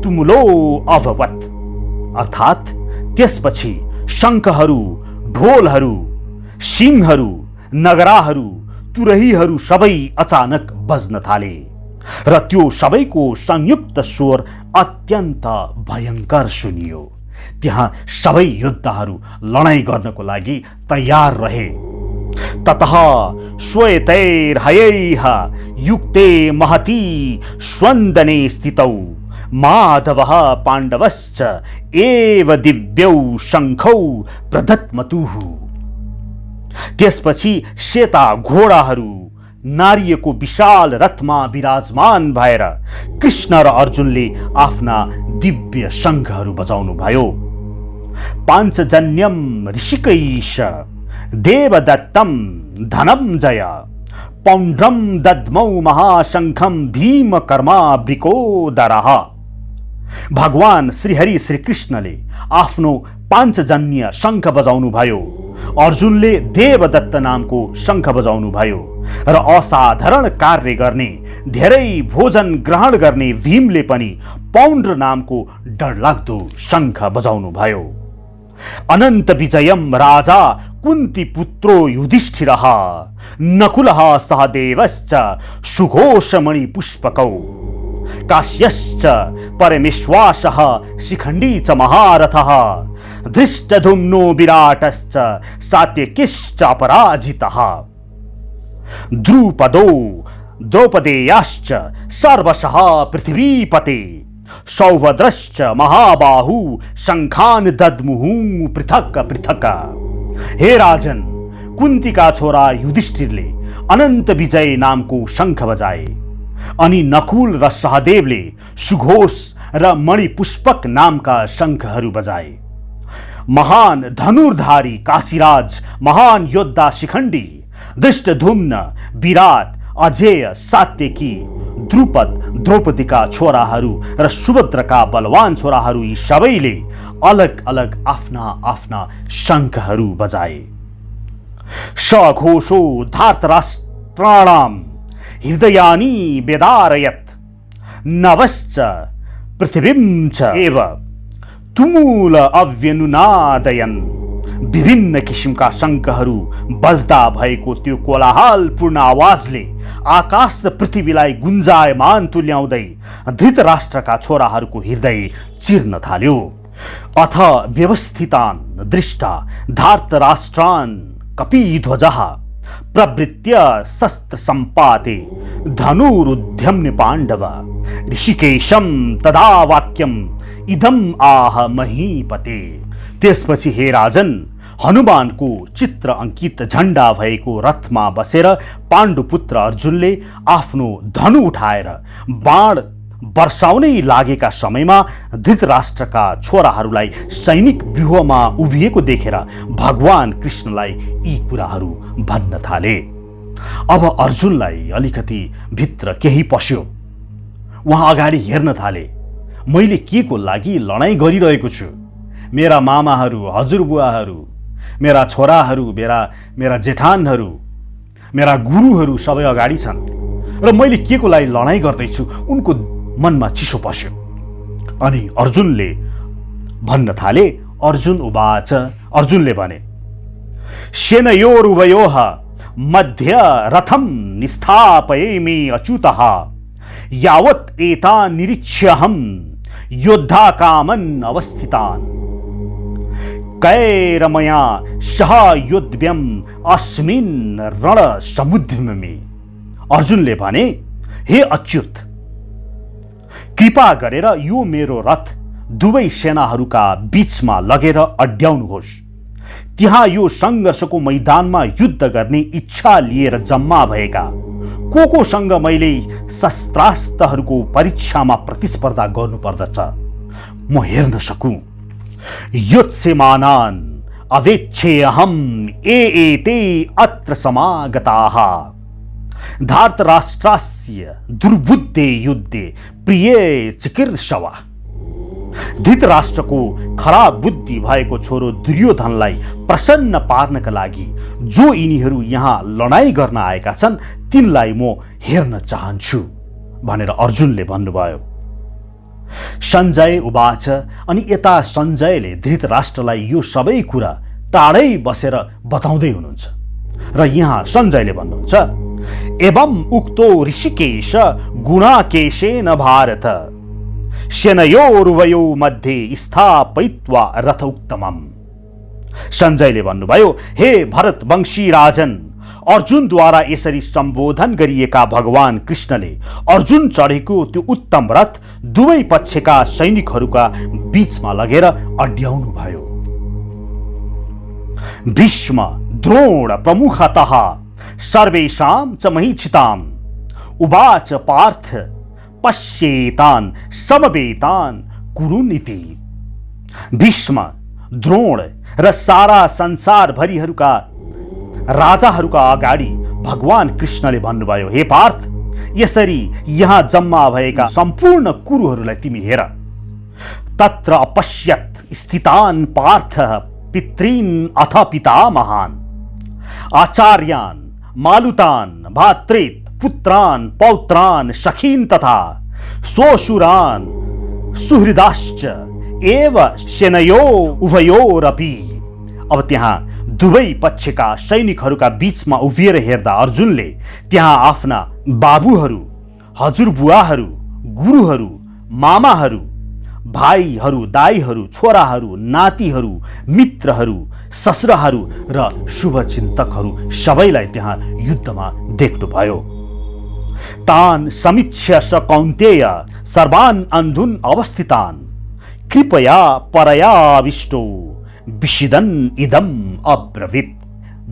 तुमुलो अभवत्। अर्थात् त्यसपछि शङ्खहरू, ढोलहरू, सिंहहरू, नगराहरू, तुरहीहरू सबै अचानक बज्न थाले र त्यो सबैको संयुक्त स्वर अत्यन्त भयङ्कर सुनियो। त्यहाँ सबै योद्धाहरू लडाईँ गर्नको लागि तयार रहे। ततः श्वेतैर्हयैः युक्ते महती स्वन्दने स्थितौ माधवः पाण्डवश्च एव दिव्यौ शङ्खौ प्रदत्मतुः। त्यसपछि सेता घोडाहरू नारियको विशाल रथमा विराजमान भएर कृष्ण र अर्जुनले आफ्ना दिव्य शङ्खहरू बजाउनु भयो। पाञ्चजन्यम ऋषिकैश देवदत्तम धनञ्जय पौण्ड्रम दद्मौ महाशङ्खं भीम कर्मा वृकोदरः। भगवान श्रीहरि श्रीकृष्णले आफ्नो पाञ्चजन्य शङ्ख बजाउनु भयो। अर्जुनले देवदत्त नामको शङ्ख बजाउनु भयो र असाधारण कार्य गर्ने, धेरै भोजन ग्रहण गर्ने भीमले पनि पौण्ड्र नामको डरलाग्दो शङ्ख बजाउनु भयो। अनन्त विजयम राजा कुन्ती पुत्रो युधिष्ठिरः नकुलः सहदेवश्च सुघोषमणि पुष्पकौ काश्यश्च परमेश्वासः शिखण्डी च महारथः धृष्टद्युम्नो विराटश्च सात्यकिश्च अपराजितः द्रुपदो द्रौपदेयाश्च सर्वशः पृथिवीपते सौभद्रश्च महाबाहु शङ्खान् दद्मुहुः पृथक पृथक। हे राजन, कुन्तीका छोरा युधिष्ठिरले अनन्त विजय नामको शङ्ख बजाए अनि नकुल र सहदेवले सुघोष र मणिपुष्पक नामका शङ्खहरू बजाए। महान धनुर्धारी काशीराज, महान योद्धा शिखण्डी, धृष्टद्युम्न, विराट, अजेय, सात्यकी, द्रुपद, द्रौपदीका छोराहरू र सुभद्रका बलवान छोराहरू यी सबैले अलग अलग आफ्ना आफ्ना शङ्खहरू बजाए। सघोषो धार्तराष्ट्राणां हृदयानि वेदारयत् नवश्च पृथिवीं च एव तुमुल अव्यनुनादयन्। विभिन्न किसिमका शङ्खहरू बज्दा भएको त्यो कोलाहलपूर्ण आवाजले आकाश र पृथ्वीलाई गुन्जायमान तुल्याउँदै धृतराष्ट्रका छोराहरूको हृदय चिर्न थाल्यो। अथ व्यवस्थितान् दृष्टा धार्तराष्ट्रान् कपिध्वजः प्रवृत्य शस्त्र सम्पाते धनुरुद्यम्य पाण्डव ऋषिकेशं तदा वाक्यम् इदम् आह महीपते। त्यसपछि हे राजन, हनुमानको चित्र अंकित झण्डा भएको रथमा बसेर पाण्डुपुत्र अर्जुनले आफ्नो धनु उठाएर बाण वर्षाउनै लागेका समयमा धृतराष्ट्रका छोराहरूलाई सैनिक व्यूहमा उभिएको देखेर भगवान कृष्णलाई यी कुराहरू भन्न थाले। अब अर्जुनलाई अलिकति भित्र केही पस्यो। उहाँ अगाडि हेर्न थाले, मैले के को लागि लडाईँ गरिरहेको छु? मेरा मामाहरू, हजुरबुवाहरू, मेरा छोराहरू, मेरा जेठानहरू, मेरा गुरुहरू सबै अगाडि छन् र मैले के को लागि लडाईँ गर्दैछु? उनको मनमा चिसो पस्यो। अनि अर्जुनले भन्न थाले। अर्जुन उवाच, अर्जुनले भने, सेनयोरुभयोः मध्य रथं निस्थापयामि अच्युतः यावत् एतान् निरीक्ष्यहं योद्धा कामन् अवस्थितान् कैरमया सह योद्धव्यम् अस्मिन् रण समुद्रमे। अर्जुनले भने, हे अच्युत, कृपा गरेर यो मेरो रथ दुवै सेनाहरूका बीचमा लगेर अड्याउनुहोस्। त्यहाँ यो सङ्घर्षको मैदानमा युद्ध गर्ने इच्छा लिएर जम्मा भएका कोसँग मैले शस्त्रास्त्रहरूको परीक्षामा प्रतिस्पर्धा गर्नुपर्दछ, म हेर्न सकूँ। युत्स्यमानान् अवेक्षेऽहम् एते अत्र समागताः धार्तराष्ट्रस्य दुर्बुद्धे युद्धे प्रिय चिकीर्षव। धृतराष्ट्रको खराब बुद्धि भएको छोरो दुर्योधनलाई प्रसन्न पार्नका लागि जो यिनीहरू यहाँ लडाईँ गर्न आएका छन् तिनलाई म हेर्न चाहन्छु भनेर अर्जुनले भन्नुभयो। सञ्जय उवाच। अनि यता सञ्जयले धृतराष्ट्रलाई यो सबै कुरा टाढै बसेर बताउँदै हुनुहुन्छ र यहाँ सञ्जयले भन्नुहुन्छ, एवं उक्तो ऋषिकेश गुणाकेशेन भारत सेनयोरुभयो मध्ये स्थापयित्वा रथ उत्तमम्। सञ्जयले भन्नुभयो, हे भरत वंशी राजन, अर्जुनद्वारा यसरी सम्बोधन गरिएका भगवान कृष्णले अर्जुन चढेको त्यो उत्तम रथ दुवै पक्षका सैनिकहरूका बीचमा लगेर अड्याउनु भयो। भीष्म द्रोण प्रमुखतः सर्वेषां च महीक्षिताम् उवाच पार्थ पश्येतान् समवेतान् कुरुन् इति। भीष्म, द्रोण र सारा संसार भरिहरूका राजाहरूका अगाडि भगवान कृष्णले भन्नुभयो, हे पार्थ, यसरी यहाँ जम्मा भएका सम्पूर्ण कुरुहरूलाई तिमी हेर। तत्र अपश्यत् स्थितान् पार्थ पितॄन् अथ पितामहान् आचार्यान् मालुतान् भातृत् पुत्रान् पौत्रान् सखीन् तथा श्वशुरान् सुहृदाश्च एव सेनयो उभयोरपि। अब त्यहाँ दुवै पक्षका सैनिकहरूका बीचमा उभिएर हेर्दा अर्जुनले त्यहाँ आफ्ना बाबुहरू, हजुरबुवाहरू, गुरुहरू, मामाहरू, भाइहरू, दाइहरू, छोराहरू, नातिहरू, मित्रहरू, ससुराहरू र शुभचिन्तकहरू सबैलाई त्यहाँ युद्धमा देख्नुभयो। तान् समीक्ष्य स कौन्तेय सर्वान् अन्धुन् अवस्थितान् कृपया परयाविष्टो विषिदन् इदम् अब्रवीत्।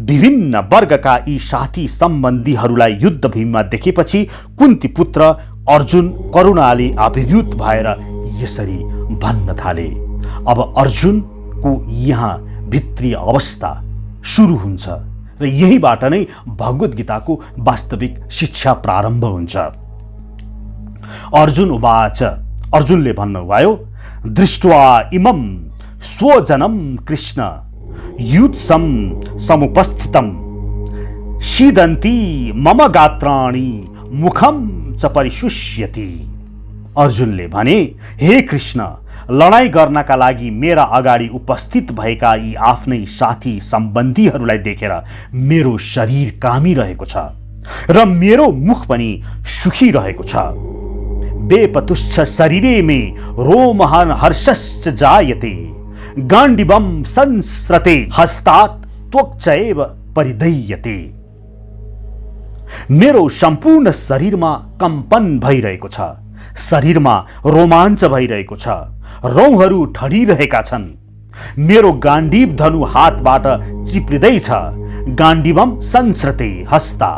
विभिन्न वर्गका यी साथी सम्बन्धीहरूलाई युद्धभूमिमा देखेपछि कुन्ती पुत्र अर्जुन करुणाले अभिभूत भएर यसरी भन्न थाले। अब अर्जुनको यहाँ भित्री अवस्था सुरु हुन्छ र यहीबाट नै भगवत गीताको वास्तविक शिक्षा प्रारम्भ हुन्छ। अर्जुन उवाच, अर्जुनले भन्नुभयो, दृष्ट्वा इमं स्वजनं कृष्ण युत्सं समुपस्थितं सीदन्ति मम गात्राणि मुखम च परिशुष्यति। अर्जुनले भने, हे कृष्ण, लडाईँ गर्नका लागि मेरा अगाडि उपस्थित भएका यी आफ्नै साथी सम्बन्धीहरूलाई देखेर मेरो शरीर कामिरहेको छ र मेरो मुख पनि सुखिरहेको छ। बेपतुच्छ शरीरे मे रोमहर् हर्षश्च जायते गाण्डीवं संस्रते हस्तात् त्वक्चैव परिदह्यते। मेरो सम्पूर्ण शरीरमा कम्पन भइरहेको छ, शरीरमा रोमाञ्च भइरहेको छ, रौँहरू ठडिरहेका छन्, मेरो गाण्डीव धनु हातबाट चिप्लिँदैछ, गाण्डीवम संस्रते हस्ता,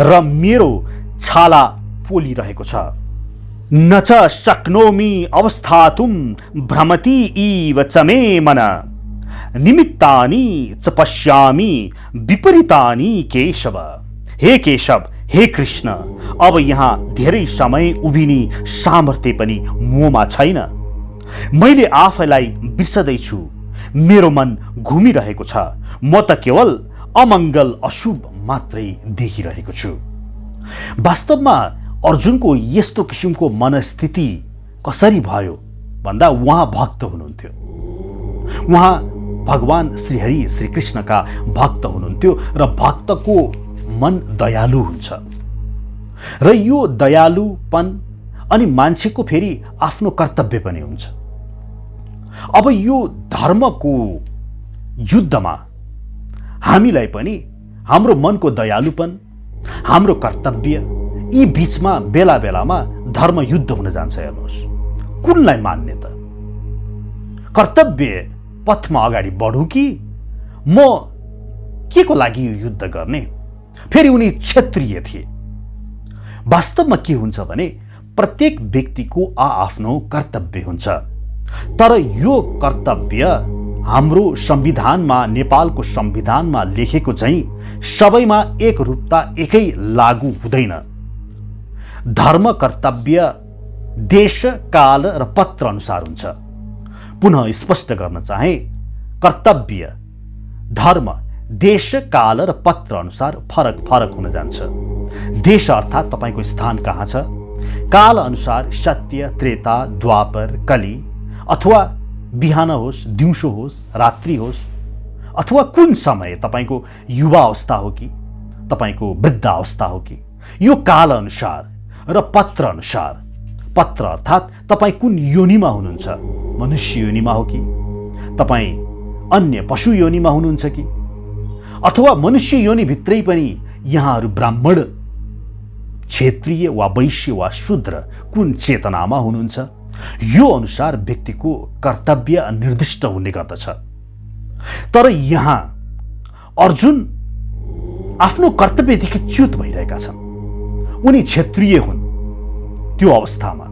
र मेरो छाला पोलिरहेको छ। न च शक्नोमि अवस्थातुं भ्रमति इव च मे मन निमित्तानि च पश्यामि विपरीतानि केशव। हे केशव, हे कृष्ण, अब यहाँ धेरै समय उभिने सामर्थ्य पनि ममा छैन। मैले आफैलाई बिर्सदैछु, मेरो मन घुमिरहेको छ, म त केवल अमङ्गल अशुभ मात्रै देखिरहेको छु। वास्तवमा अर्जुनको यस्तो किसिमको मनस्थिति कसरी भयो भन्दा उहाँ भक्त हुनुहुन्थ्यो। उहाँ भगवान श्रीहरि श्रीकृष्णका भक्त हुनुहुन्थ्यो र भक्तको मन दयालु हुन्छ र यो दयालुपन अनि मान्छेको फेरि आफ्नो कर्तव्य पनि हुन्छ। अब यो धर्मको युद्धमा हामीलाई पनि हाम्रो मनको दयालुपन, हाम्रो कर्तव्य, यी बीचमा बेला बेलामा धर्म युद्ध हुन जान्छ। हेर्नुहोस्, कुनलाई मान्ने त? कर्तव्य पथमा अगाडि बढौँ कि म के को लागि यो युद्ध गर्ने? फेरि उनी क्षत्रिय थिए। वास्तवमा के हुन्छ भने प्रत्येक व्यक्तिको आफ्नो कर्तव्य हुन्छ, तर यो कर्तव्य हाम्रो संविधानमा, नेपालको संविधानमा लेखेको चाहिँ सबैमा एक रूपता एकै लागू हुँदैन। धर्म कर्तव्य देश, काल र पत्र अनुसार हुन्छ। पुनः स्पष्ट गर्न चाहे, कर्तव्य धर्म देश, काल र पत्र अनुसार फरक फरक हुन जान्छ। देश अर्थात् तपाईको स्थान कहाँ छ, काल अनुसार सत्य, त्रेता, द्वापर, कली, अथवा बिहान होस्, दिउँसो होस्, रात्रि होस्, अथवा कुन समय तपाईको युवा अवस्था हो कि तपाईको वृद्ध अवस्था हो कि, यो काल अनुसार र पत्र अनुसार। पत्र अर्थात् तपाईँ कुन योनिमा हुनुहुन्छ, मनुष्य योनिमा हो कि तपाईँ अन्य पशु योनिमा हुनुहुन्छ कि, अथवा मनुष्य योनि भित्रै पनि यहाँहरू ब्राह्मण, क्षेत्रीय वा वैश्य वा शूद्र कुन चेतनामा हुनुहुन्छ, यो अनुसार व्यक्तिको कर्तव्य निर्दिष्ट हुने गर्दछ। तर यहाँ अर्जुन आफ्नो कर्तव्यदेखि च्युत भइरहेका छन्। उनी क्षेत्रीय हुन्, त्यो अवस्थामा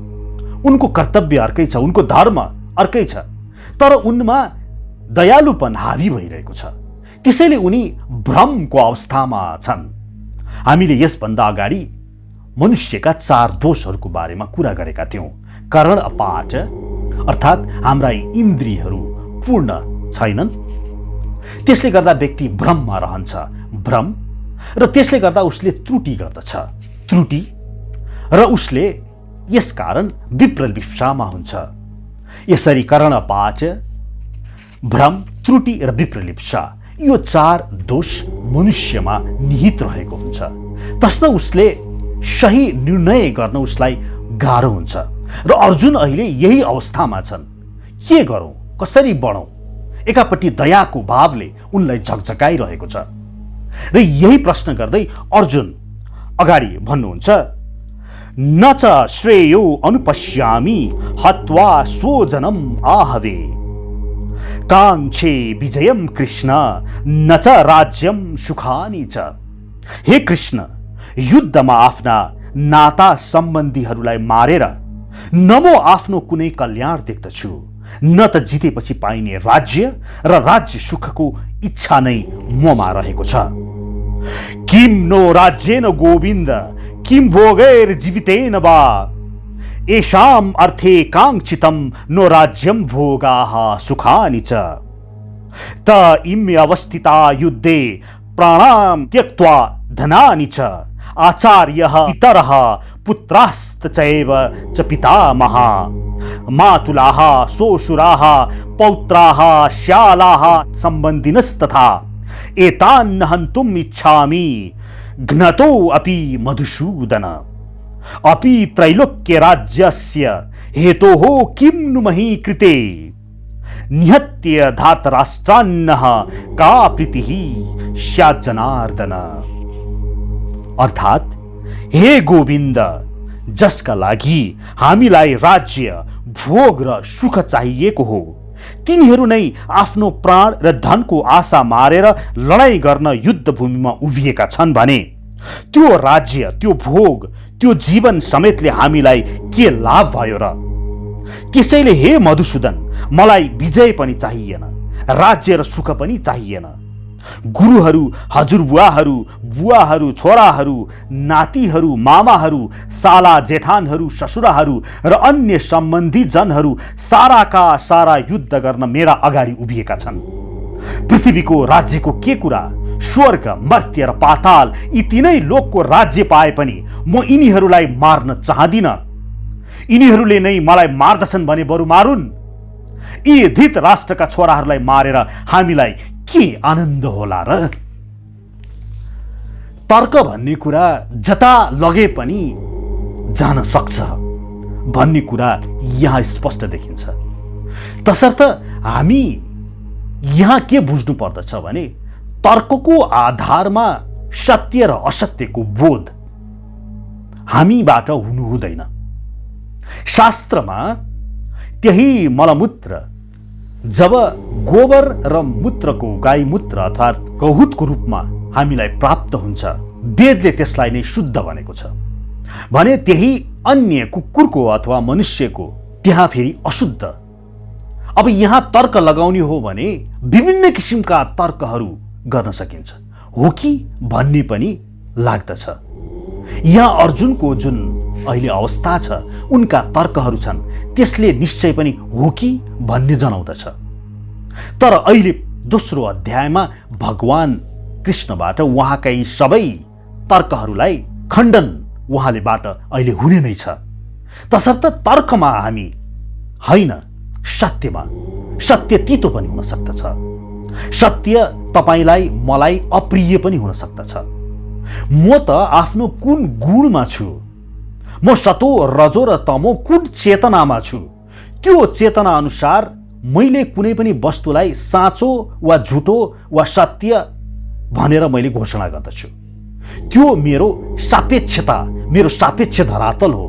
उनको कर्तव्य अर्कै छ, उनको धर्म अर्कै छ, तर उनमा दयालुपन हावी भइरहेको छ। त्यसैले उनी भ्रमको अवस्थामा छन्। हामीले यसभन्दा अगाडि मनुष्यका 4 दोषहरूको बारेमा कुरा गरेका थियौं। करण अपाठ अर्थात् हाम्रा इन्द्रियहरू पूर्ण छैनन्। त्यसले गर्दा व्यक्ति भ्रममा रहन्छ, भ्रम, र त्यसले गर्दा उसले त्रुटि गर्दछ, त्रुटि, र उसले यसकारण विप्रलिप्सामा हुन्छ। यसरी करणपाच, भ्रम, त्रुटि र विप्रलिप्सा, यो 4 दोष मनुष्यमा निहित रहेको हुन्छ। तसर्थ उसले सही निर्णय गर्न उसलाई गाह्रो हुन्छ। र अर्जुन अहिले यही अवस्थामा छन्। के गरौँ, कसरी बढौँ? एकापट्टि दयाको भावले उनलाई झकझकाइरहेको छ र यही प्रश्न गर्दै अर्जुन अगाडि भन्नुहुन्छ, न च श्रेयो अनुपश्यामि हत्वा स्वजनम आहवे काङ्क्षे विजयम कृष्ण न च राज्यम सुखानि च। हे कृष्ण, युद्धमा आफ्ना नाता सम्बन्धीहरूलाई मारेर न म आफ्नो कुनै कल्याण देख्दछु, न त जितेपछि पाइने राज्य र राज्य सुखको इच्छा नै ममा रहेको छ। किम नो राज्येन गोविन्द किम भोगैर जीवितेन वा येषाम् अर्थे काङ्क्षितं नो राज्यं भोगाः सुखानि च। त इम्य अवस्थिता युद्धे प्राणां त्यक्त्वा धनानि च आचार्यः पितरः पुत्रास्तचैव च पितामहा मातुलाः सोऽसुराः पौत्राः श्यालाः सम्बन्धिनस्तथा एतान् हन्तुम् इच्छामि घ्नतो अपि मधुसूदन। अपि त्रैलोक्य राज्यस्य हेतोः किं नु मही कृते निहत्य धार्तराष्ट्रान्नः का प्रीतिः स्यात् जनार्दन। अर्थात् हे गोविन्द, जसका लागि हामीलाई राज्य, भोग र सुख चाहिएको हो, तिनीहरू नै आफ्नो प्राण र धनको आशा मारेर लडाईँ गर्न युद्ध भूमिमा उभिएका छन् भने त्यो राज्य, त्यो भोग, त्यो जीवन समेतले हामीलाई के लाभ भयो र? त्यसैले हे मधुसूदन, मलाई विजय पनि चाहिएन, राज्य र सुख पनि चाहिएन। गुरुहरू, हजुरबुवाहरू, बुवाहरू, छोराहरू, नातिहरू, मामाहरू, साला जेठानहरू, ससुराहरू र अन्य सम्बन्धी जनहरू साराका सारा युद्ध गर्न मेरा अगाडि उभिएका छन्। पृथ्वीको राज्यको के कुरा? स्वर्ग, मर्त्य र पाताल यी तीनै लोकको राज्य पाए पनि म यिनीहरूलाई मार्न चाहदिन। यिनीहरूले नै मलाई मार्दछन् भने बरु मारुन्। यी धित राष्ट्रका छोराहरूलाई मारेर हामीलाई के आनन्द होला र? तर्क भन्ने कुरा जता लगे पनि जान सक्छ भन्ने कुरा यहाँ स्पष्ट देखिन्छ। तसर्थ हामी यहाँ के बुझ्नु पर्दछ भने तर्कको आधारमा सत्य र असत्यको बोध हामीबाट हुनु हुँदैन। शास्त्रमा त्यही मलमूत्र जब गोबर र मूत्रको गाई मूत्र अर्थात् गहुतको रूपमा हामीलाई प्राप्त हुन्छ, वेदले त्यसलाई नै शुद्ध भनेको छ भने त्यही अन्य कुकुरको अथवा मनुष्यको त्यहाँ फेरि अशुद्ध। अब यहाँ तर्क लगाउने हो भने विभिन्न किसिमका तर्कहरू गर्न सकिन्छ, हो कि भन्ने पनि लाग्दछ। यहाँ अर्जुनको जुन अहिले अवस्था छ, उनका तर्कहरू छन्, त्यसले निश्चय पनि हो कि भन्ने जनाउँदछ। तर अहिले दोस्रो अध्यायमा भगवान कृष्णबाट उहाँका यी सबै तर्कहरूलाई खण्डन उहाँलेबाट अहिले हुने नै छ। तसर्थ तर्कमा हामी होइन, सत्यमा, सत्य तितो पनि हुन सक्दछ, सत्य तपाईलाई मलाई अप्रिय पनि हुन सक्दछ। म त आफ्नो कुन गुणमा छु, म सतो रजो र तमो कुन चेतनामा छु, त्यो चेतना अनुसार मैले कुनै पनि वस्तुलाई साँचो वा झुटो वा सत्य भनेर मैले घोषणा गर्दछु। त्यो मेरो सापेक्षता, मेरो सापेक्ष धरातल हो।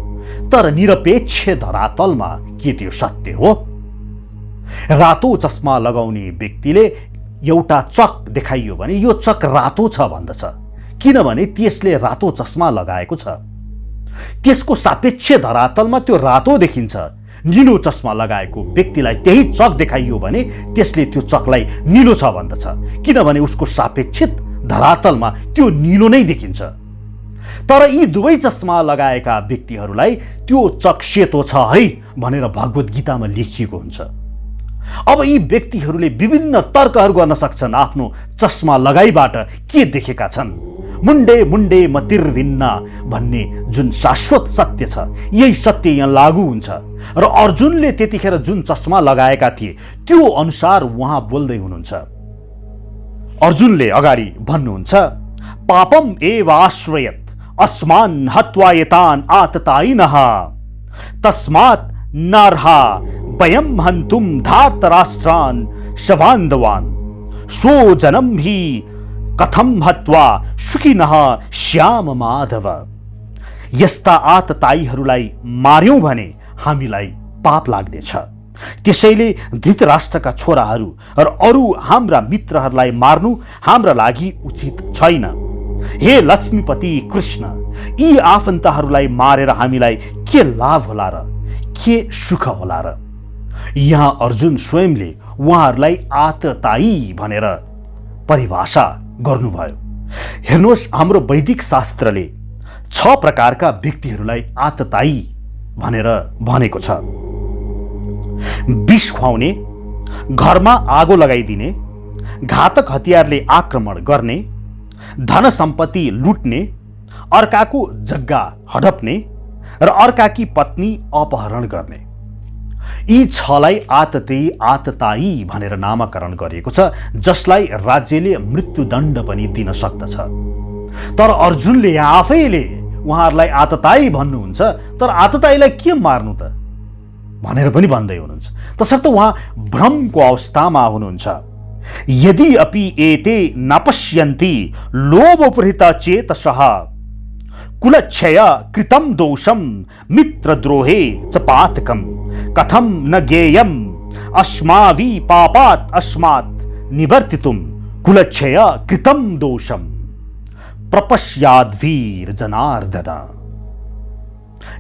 तर निरपेक्ष धरातलमा के त्यो सत्य हो? रातो चस्मा लगाउने व्यक्तिले एउटा चक देखाइयो भने यो चक रातो छ भन्दछ, किनभने त्यसले रातो चस्मा लगाएको छ। त्यसको सापेक्ष धरातलमा त्यो रातो देखिन्छ। नीलो चस्मा लगाएको व्यक्तिलाई त्यही चक देखाइयो भने त्यसले त्यो चकलाई नीलो छ भन्दछ, किनभने उसको सापेक्षित धरातलमा त्यो नीलो नै देखिन्छ। तर यी दुवै चस्मा लगाएका व्यक्तिहरूलाई त्यो चक सेतो छ है भनेर भगवत गीतामा लेखिएको हुन्छ। अब यी व्यक्तिहरूले विभिन्न तर्कहरू गर्न सक्छन्। आफ्नो चस्मा लगाइबाट के देखेका छन्, मुन्डे मुन्डे म तिर्दिन्न भन्ने जुन शाश्वत सत्य छ, यही सत्य यहाँ लागू हुन्छ। र अर्जुनले त्यतिखेर जुन चस्मा लगाएका थिए त्यो अनुसार उहाँ बोल्दै हुनुहुन्छ। अर्जुनले अगाडि भन्नुहुन्छ, पापम एव आश्रयत अस्मान् हत्वा यतान् आततायिनः तस्मात् नार्हा वयं हन्तुं धार्तराष्ट्रान् शवान्दवान् सो जनम हि कथम हत्वा सुखिनः श्याम माधव। यस्ता आततायीहरूलाई मार्यौं भने हामीलाई पाप लाग्नेछ। त्यसैले धृतराष्ट्रका छोराहरू र अरू हाम्रा मित्रहरूलाई मार्नु हाम्रा लागि उचित छैन। हे लक्ष्मीपति कृष्ण, यी आफन्तहरूलाई मारेर हामीलाई के लाभ होला र के सुख होला र? यहाँ अर्जुन स्वयंले उहाँहरूलाई आततायी भनेर परिभाषा गर्नुभयो। हेर्नुहोस्, हाम्रो वैदिक शास्त्रले 6 प्रकारका व्यक्तिहरूलाई आततायी भनेर भनेको छ। विष खुवाउने, घरमा आगो लगाइदिने, घातक हतियारले आक्रमण गर्ने, धन सम्पत्ति लुट्ने, अर्काको जग्गा हडप्ने र अर्काकी पत्नी अपहरण गर्ने। यी 6लाई आततायी भनेर नामाकरण गरिएको छ, जसलाई राज्यले मृत्युदण्ड पनि दिन सक्दछ। तर अर्जुनले यहाँ आफैले उहाँहरूलाई आततायी भन्नुहुन्छ, तर आततायीलाई के मार्नु त भनेर पनि भन्दै हुनुहुन्छ। तसर्थ उहाँ भ्रमको अवस्थामा हुनुहुन्छ। यदि अपि एते नपश्यन्ति लोभोपहृत चेतसः कुलक्षय कृतं दोषं मित्रद्रोहे च पातकं कथं न ज्ञेयं अस्माभि पापात् अस्मात् निवर्तितुं कुलक्षय कृतं दोषं प्रपश्याद्वीर जनार्दन।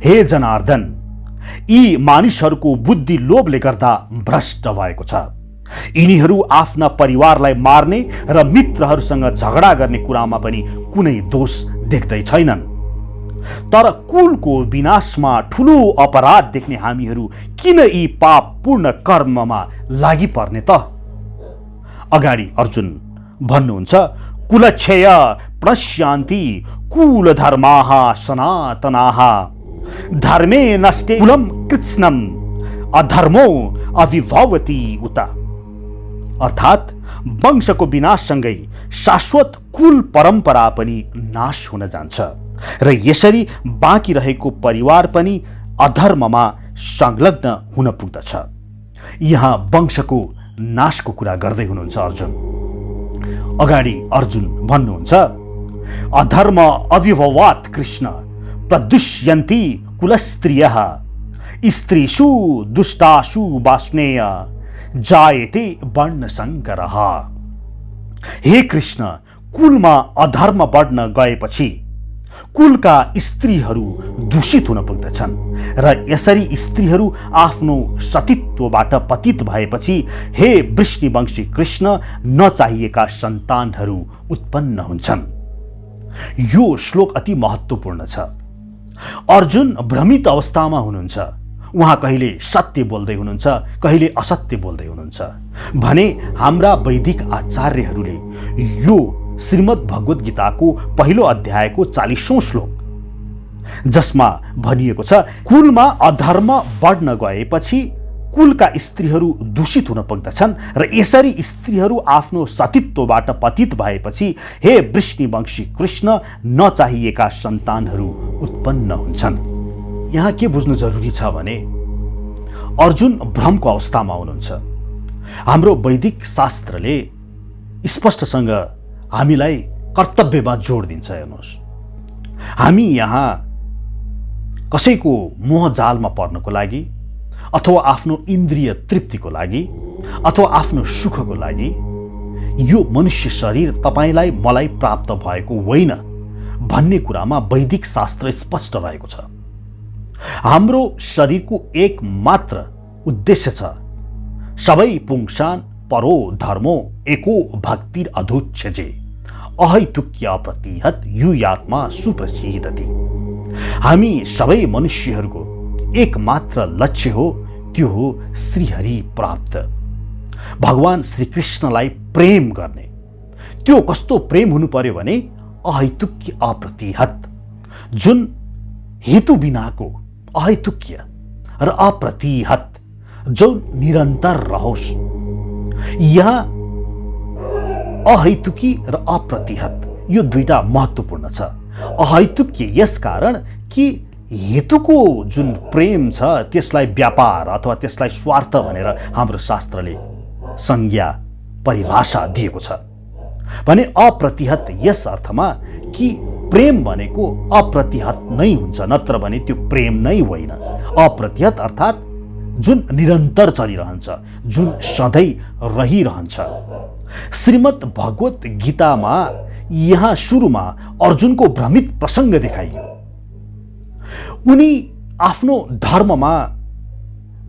हे जनार्दन, यी मानिसहरूको बुद्धि लोभले गर्दा भ्रष्ट भएको छ। यिनीहरू आफ्ना परिवारलाई मार्ने र मित्रहरूसँग झगडा गर्ने कुरामा पनि कुनै दोष देख्दै छैनन्। तर कुलको विनाशमा ठूलो अपराध देख्ने हामीहरू किन यी पापपूर्ण कर्ममा लागि पर्ने त? अगाडि अर्जुन भन्नुहुन्छ, कुलक्षय प्रणश्यान्ति कुल धर्माः सनातनाः धर्मे नष्टे कुलं कृत्स्नम् अधर्मो अभिभवति उत। अर्थात् वंशको विनाशसँगै शाश्वत कुल परम्परा पनि नाश हुन जान्छ र यसरी बाँकी रहेको परिवार पनि अधर्ममा संलग्न हुन पुग्दछ। यहाँ वंशको नाशको कुरा गर्दै हुनुहुन्छ अर्जुन। अगाडि अर्जुन भन्नुहुन्छ, अधर्म अभिभवात् कृष्ण प्रदुष्यन्ति कुलस्त्रियः स्त्रीषु दुष्टासु वास्नेय जायते वर्णशङ्करः। हे कृष्ण, कुलमा अधर्म बढ्न गएपछि कुलका स्त्रीहरू दूषित हुन पुग्दछन् र यसरी स्त्रीहरू आफ्नो सतीत्वबाट पतित भएपछि हे वृष्णिवंशी कृष्ण नचाहिएका सन्तानहरू उत्पन्न हुन्छन्। यो श्लोक अति महत्त्वपूर्ण छ। अर्जुन भ्रमित अवस्थामा हुनुहुन्छ। उहाँ कहिले सत्य बोल्दै हुनुहुन्छ, कहिले असत्य बोल्दै हुनुहुन्छ भने हाम्रा वैदिक आचार्यहरूले यो श्रीमद् भगवत गीताको पहिलो अध्यायको 40औं श्लोक, जसमा भनिएको छ, कुलमा अधर्म बढ्न गएपछि कुलका स्त्रीहरू दूषित हुन पुग्दछन् र यसरी स्त्रीहरू आफ्नो सतीत्वबाट पतित भएपछि हे वृष्णिवंशी कृष्ण नचाहिएका सन्तानहरू उत्पन्न हुन्छन्। यहाँ के बुझ्नु जरुरी छ भने अर्जुन भ्रमको अवस्थामा हुनुहुन्छ। हाम्रो वैदिक शास्त्रले स्पष्टसँग हामीलाई कर्तव्यमा जोड दिन्छ। हेर्नुहोस्, हामी यहाँ कसैको मोहजालमा पर्नको लागि अथवा आफ्नो इन्द्रिय तृप्तिको लागि अथवा आफ्नो सुखको लागि यो मनुष्य शरीर तपाईलाई मलाई प्राप्त भएको होइन भन्ने कुरामा वैदिक शास्त्र स्पष्ट रहेको छ। हाम्रो शरीरको एक मात्र उद्देश्य छ, सबै पुंसान परो धर्मो एको भक्तिर अधोक्षजे अहैतुक्य प्रतिहत युयात्मा सुप्रसिद्धति। हामी सबै मनुष्यहरूको एक मात्र लक्ष्य हो, त्यो हो श्रीहरि प्राप्त। भगवान श्रीकृष्णलाई प्रेम गर्ने। त्यो कस्तो प्रेम हुनु पर्यो भने अहैतुक्य अप्रतिहत, जुन हेतु बिनाको अहैतुक्य र अप्रतिहत, जो निरन्तर रहोस्। यहाँ अहैतुकी र अप्रतिहत यो दुईटा महत्त्वपूर्ण छ। अहैतुक्य यसकारण कि हेतुको जुन प्रेम छ त्यसलाई व्यापार अथवा त्यसलाई स्वार्थ भनेर हाम्रो शास्त्रले संज्ञा परिभाषा दिएको छ भने अप्रतिहत यस अर्थमा कि प्रेम भनेको अप्रतिहत नै हुन्छ, नत्र भने त्यो प्रेम नै होइन। अप्रतिहत अर्थात् जुन निरन्तर चलिरहन्छ, जुन सधैँ रहिरहन्छ। श्रीमद् भगवत गीतामा यहाँ सुरुमा अर्जुनको भ्रमित प्रसङ्ग देखाइयो। उनी आफ्नो धर्ममा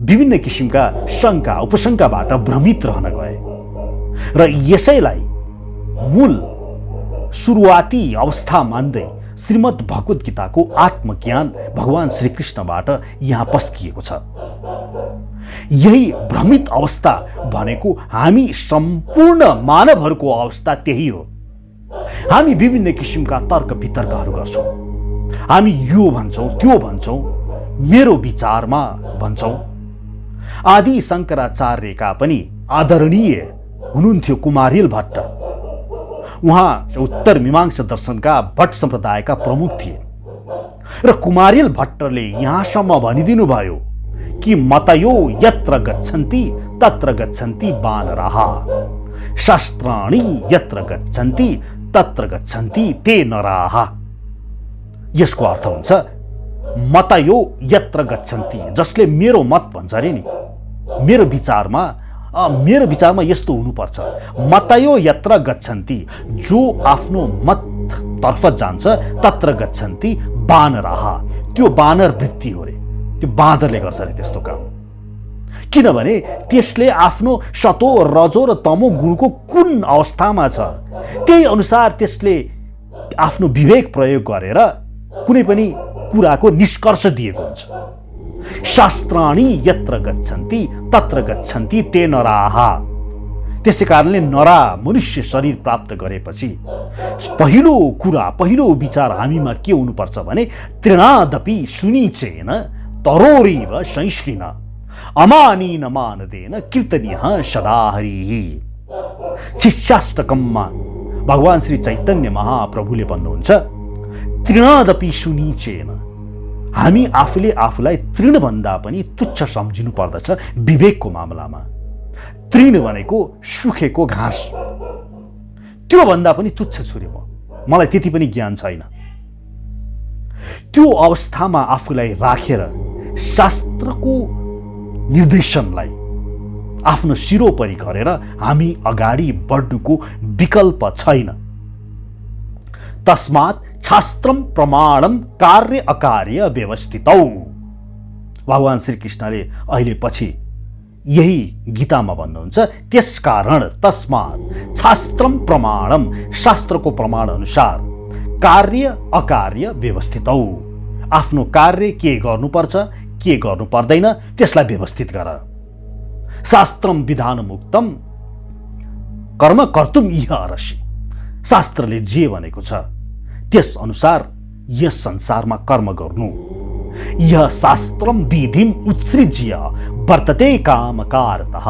विभिन्न किसिमका शङ्का उपशङ्काबाट भ्रमित रहन गए र यसैलाई मूल सुरुवाती अवस्था मान्दै श्रीमद् भगवत गीताको आत्मज्ञान भगवान श्रीकृष्णबाट यहाँ पस्किएको छ। यही भ्रमित अवस्था भनेको हामी सम्पूर्ण मानवहरूको अवस्था त्यही हो। हामी विभिन्न किसिमका तर्क वितर्कहरू गर्छौँ। हामी यो भन्छौँ, त्यो भन्छौँ, मेरो विचारमा भन्छौँ। आदि शङ्कराचार्यका पनि आदरणीय हुनुहुन्थ्यो कुमारिल भट्ट। उहाँ उत्तर मीमांसा दर्शनका भट्ट सम्प्रदायका प्रमुख थिए र कुमारिल भट्टले यहाँसम्म भनिदिनु भयो कि मतयो यत्र गच्छन्ति तत्र गच्छन्ति वानराः, शास्त्राणि यत्र गच्छन्ति तत्र गच्छन्ति ते नराः। यसको अर्थ हुन्छ मतयो यत्र गच्छन्ति, जसले मेरो मत भन्छ अरे नि, मेरो विचारमा यस्तो हुनुपर्छ। मतयो यत्र गच्छन्ति, जो आफ्नो मत तर्फ जान्छ, तत्र गच्छन्ति वानराः, त्यो वानर वृत्ति हो रे, त्यो बाँदरले गर्छ अरे त्यस्तो काम। किनभने त्यसले आफ्नो सतो रजो र तमो गुणको कुन अवस्थामा छ त्यही अनुसार त्यसले आफ्नो विवेक प्रयोग गरेर कुनै पनि कुराको निष्कर्ष दिएको हुन्छ। शास्त्राणि यत्र गच्छन्ति तत्र गच्छन्ति ते नराः। त्यसै कारणले नरा मनुष्य शरीर प्राप्त गरेपछि पहिलो विचार हामीमा के हुनुपर्छ भने तृणादपि सुनिचेन तरोरिव संश्लिन अमानीन मानदेन कीर्तनीयः सदा हरिः। शिष्याष्टकममा भगवान श्री चैतन्य महाप्रभुले भन्नुहुन्छ तृणादपि सुनिचेन, हामी आफूले आफूलाई तृणभन्दा पनि तुच्छ सम्झिनु पर्दछ विवेकको मामलामा। तृण भनेको सुखेको घाँस, त्योभन्दा पनि तुच्छ छु रे मलाई त्यति पनि ज्ञान छैन। त्यो अवस्थामा आफूलाई राखेर शास्त्रको निर्देशनलाई आफ्नो शिरोपरि गरेर हामी अगाडि बढ्नुको विकल्प छैन। तस्मात् शास्त्रम प्रमाणम कार्य अकार्य व्यवस्थितौ। भगवान श्रीकृष्णले अहिले पछि यही गीतामा भन्नुहुन्छ त्यसकारण तस्मात् शास्त्रम प्रमाणम, शास्त्रको प्रमाण अनुसार कार्य अकार्य व्यवस्थितौ, आफ्नो कार्य के गर्नुपर्छ के गर्नु पर्दैन त्यसलाई व्यवस्थित गर। शास्त्रम विधानम उक्तम कर्म कर्तुम इह अर्हसि। शास्त्रले जे भनेको छ त्यस अनुसार यस संसारमा कर्म गर्नु। यह शास्त्रम विधिम उत्सृज्य वर्तते कामकारतः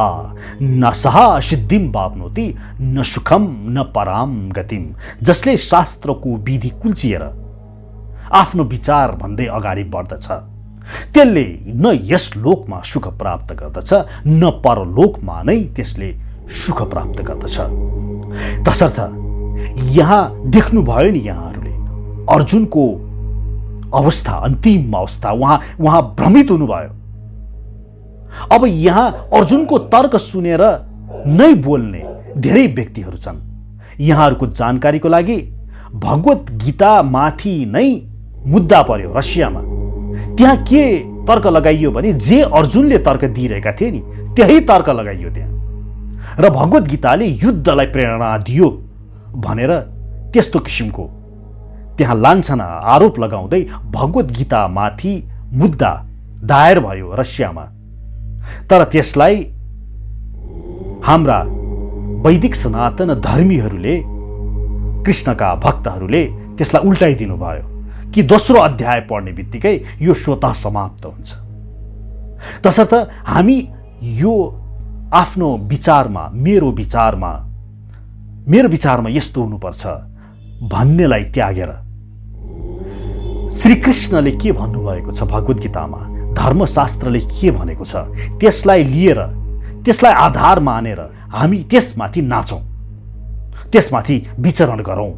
न सह सिद्धिम वाप्नोति न सुखम न पराम गतिम। जसले शास्त्रको विधि कुल्चिएर आफ्नो विचार भन्दै अगाडि बढ्दछ त्यसले न यस लोकमा सुख प्राप्त गर्दछ न परलोकमा नै त्यसले सुख प्राप्त गर्दछ। तसर्थ यहाँ देख्नुभयो नि यहाँहरूले अर्जुनको अवस्था, अन्तिम अवस्था, उहाँ भ्रमित हुनुभयो। अब यहाँ अर्जुनको तर्क सुनेर नै बोल्ने धेरै व्यक्तिहरू छन्। यहाँहरूको जानकारीको लागि भगवत गीता माथि नै मुद्दा पर्यो रसियामा। त्यहाँ के तर्क लगाइयो भने जे अर्जुनले तर्क दिइरहेका थिए नि त्यही तर्क लगाइयो त्यहाँ, र भगवत गीताले युद्धलाई प्रेरणा दियो भनेर त्यस्तो किसिमको त्यहाँ लान्छना आरोप लगाउँदै भगवत गीता माथि मुद्दा दायर भयो रसियामा। तर त्यसलाई हाम्रा वैदिक सनातन धर्मीहरूले, कृष्णका भक्तहरूले त्यसलाई उल्टाइदिनु भयो कि दोस्रो अध्याय पढ्ने बित्तिकै यो स्वतः समाप्त हुन्छ। तसर्थ हामी यो आफ्नो विचारमा, मेरो विचारमा यस्तो हुनुपर्छ भन्नेलाई त्यागेर श्रीकृष्णले के भन्नुभएको छ भगवत गीतामा, धर्मशास्त्रले के भनेको छ, त्यसलाई लिएर, त्यसलाई आधार मानेर हामी त्यसमाथि नाचौं, त्यसमाथि विचरण गरौं।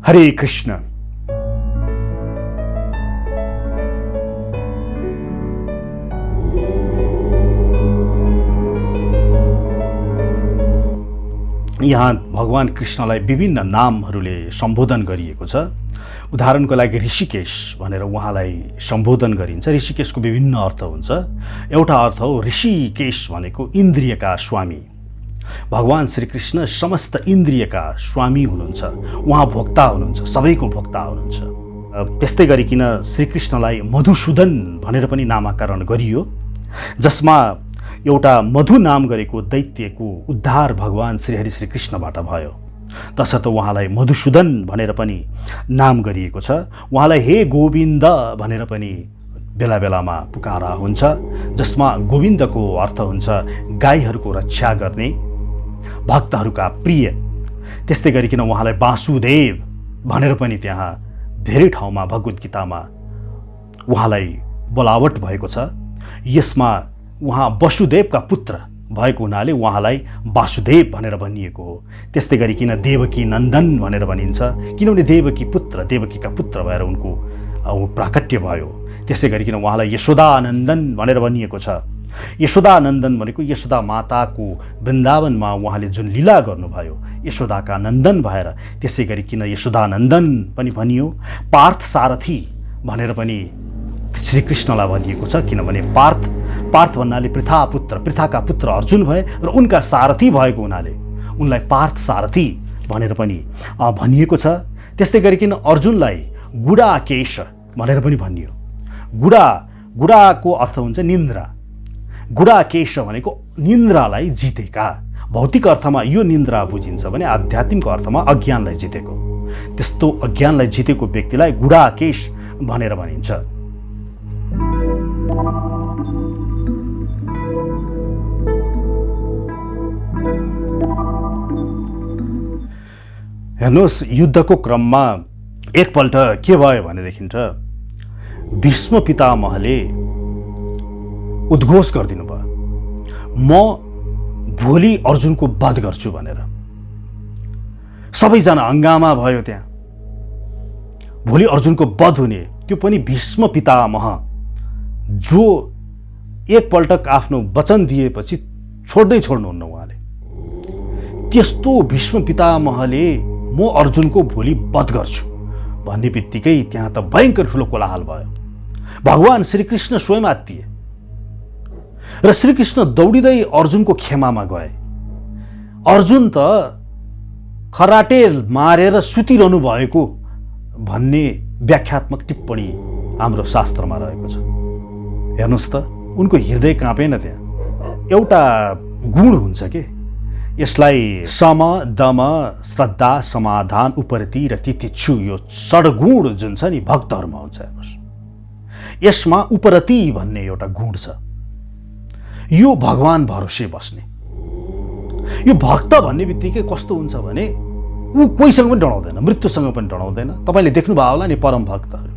हरे कृष्ण। यहाँ भगवान कृष्णलाई विभिन्न नामहरूले सम्बोधन गरिएको छ। उदाहरणको लागि ऋषिकेश भनेर उहाँलाई सम्बोधन गरिन्छ। ऋषिकेशको विभिन्न अर्थ हुन्छ। एउटा अर्थ हो ऋषिकेश भनेको इन्द्रियका स्वामी। भगवान श्रीकृष्ण समस्त इन्द्रियका स्वामी हुनुहुन्छ, उहाँ भोक्ता हुनुहुन्छ, सबैको भोक्ता हुनुहुन्छ। त्यस्तै गरिकन श्रीकृष्णलाई मधुसूदन भनेर पनि नामाकरण गरियो, जसमा एउटा मधु नाम गरेको दैत्यको उद्धार भगवान श्रीहरि श्रीकृष्णबाट भयो। तसर्थ उहाँलाई मधुसूदन भनेर पनि नाम गरिएको छ। उहाँलाई हे गोविन्द भनेर पनि बेला बेलामा पुकारा हुन्छ, जसमा गोविन्दको अर्थ हुन्छ गाईहरूको रक्षा गर्ने, भक्तहरूका प्रिय। त्यस्तै गरिकन उहाँलाई वासुदेव भनेर पनि त्यहाँ धेरै ठाउँमा भगवत गीतामा उहाँलाई बोलावट भएको छ। यसमा उहाँ वसुदेवका पुत्र भएको हुनाले उहाँलाई वासुदेव भनेर भनिएको हो। त्यस्तै गरिकन देवकी नन्दन भनेर भनिन्छ, किनभने देवकीका पुत्र भएर उनको प्राकट्य भयो। त्यसै गरिकन उहाँलाई यशोदानन्दन भनेर भनिएको छ। यशोदानन्दन भनेको यशोदा माताको वृन्दावनमा उहाँले जुन लीला गर्नुभयो, यशोदाका नन्दन भएर त्यसै गरिकन यशोदानन्दन पनि भनियो। पार्थ सारथी भनेर पनि श्रीकृष्णलाई भनिएको छ, किनभने पार्थ भन्नाले पृथाका पुत्र अर्जुन भए र उनका सारथी भएको हुनाले उनलाई पार्थ सारथी भनेर पनि भनिएको छ। त्यस्तै गरिकन अर्जुनलाई गुडाकेश भनेर पनि भनियो। गुडाको अर्थ हुन्छ निन्द्रा। गुडाकेश भनेको निन्द्रालाई जितेका। भौतिक अर्थमा यो निन्द्रा बुझिन्छ भने आध्यात्मिक अर्थमा अज्ञानलाई जितेको। त्यस्तो अज्ञानलाई जितेको व्यक्तिलाई गुडाकेश भनेर भनिन्छ। हेर्नुहोस्, युद्धको क्रममा एकपल्ट के भयो भनेदेखि भीष्म पितामहले उद्घोष गरिदिनु भयो, म भोलि अर्जुनको वध गर्छु भनेर। सबैजना हंगामा भयो त्यहाँ। भोलि अर्जुनको वध हुने, त्यो पनि भीष्म पितामह जो एकपल्ट आफ्नो वचन दिएपछि छोड्दै छोड्नुहुन्न उहाँले। त्यस्तो भीष्म पितामहले म अर्जुनको भोलि वध गर्छु भन्ने बित्तिकै त्यहाँ त भयंकर ठुलो कोलाहल भयो। भगवान श्रीकृष्ण स्वयं आत्तिए र श्रीकृष्ण दौडिँदै अर्जुनको खेमामा गए। अर्जुन त खराटे मारेर सुतिरहनु भएको भन्ने व्याख्यात्मक टिप्पणी हाम्रो शास्त्रमा रहेको छ। हेर्नुहोस् त, उनको हृदय काँपेन। त्यहाँ एउटा गुण हुन्छ के, यसलाई सम, दम, श्रद्धा, समाधान, उपरति र तितिच्छु, यो षड्गुण जुन छ नि भक्तहरूमा हुन्छ। हेर्नुहोस्, यसमा उपरति भन्ने एउटा गुण छ। यो भगवान भरोसे बस्ने। यो भक्त भन्ने बित्तिकै कस्तो हुन्छ भने ऊ कोहीसँग पनि डराउँदैन, मृत्युसँग पनि डराउँदैन। तपाईँले देख्नुभयो होला नि परम भक्तहरू,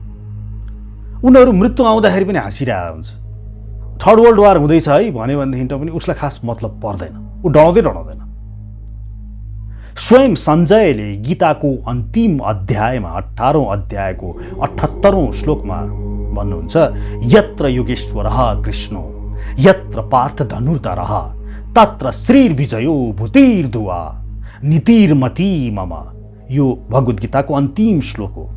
उनीहरू मृत्यु आउँदाखेरि पनि हाँसिरहेको हुन्छ। थर्ड वर्ल्ड वार हुँदैछ है भन्यो भनेदेखि पनि उसलाई खास मतलब पर्दैन, ऊ डराउँदैन। स्वयं सञ्जयले गीताको अन्तिम अध्यायमा 18औं अध्यायको 78औं श्लोकमा भन्नुहुन्छ, यत्र योगेश्वरः कृष्णो यत्र पार्थ धनुर्धरः तत्र श्रीर्विजयो भूतिर्धुवा नीतिर्मती मम। यो भगवत गीताको अन्तिम श्लोक हो।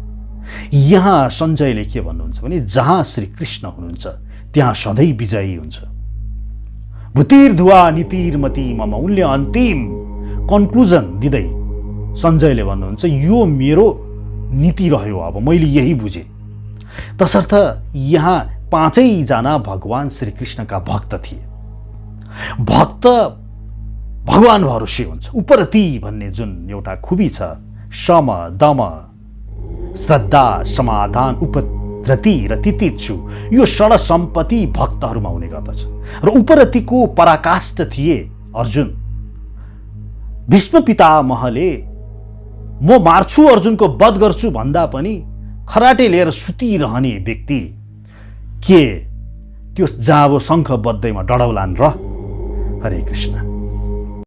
यहाँ सञ्जयले के भन्नुहुन्छ भने जहाँ श्री कृष्ण हुनुहुन्छ त्यहाँ सधैँ विजयी हुन्छ। भूतिर्धुवा नीतिर्मती मम। उनले अन्तिम कन्क्लुजन दिँदै सञ्जयले भन्नुहुन्छ यो मेरो नीति रह्यो, अब मैले यही बुझेँ। तसर्थ यहाँ 5जना भगवान श्रीकृष्णका भक्त थिए। भक्त भगवान भरोसे हुन्छ। उपरति भन्ने जुन एउटा खुबी छ, सम दम श्रद्धा समाधान उपरति र तितिच्छु, यो षड सम्पत्ति भक्तहरूमा हुने गर्दछ। र उपरतिको पराकाष्ठ थिए अर्जुन। भीष्म पितामहले म मार्छु, अर्जुनको वध गर्छु भन्दा पनि खराटे लिएर सुतिरहने व्यक्ति के त्यो जाबो शङ्ख बद्धैमा डढौलान् र? हरे कृष्ण।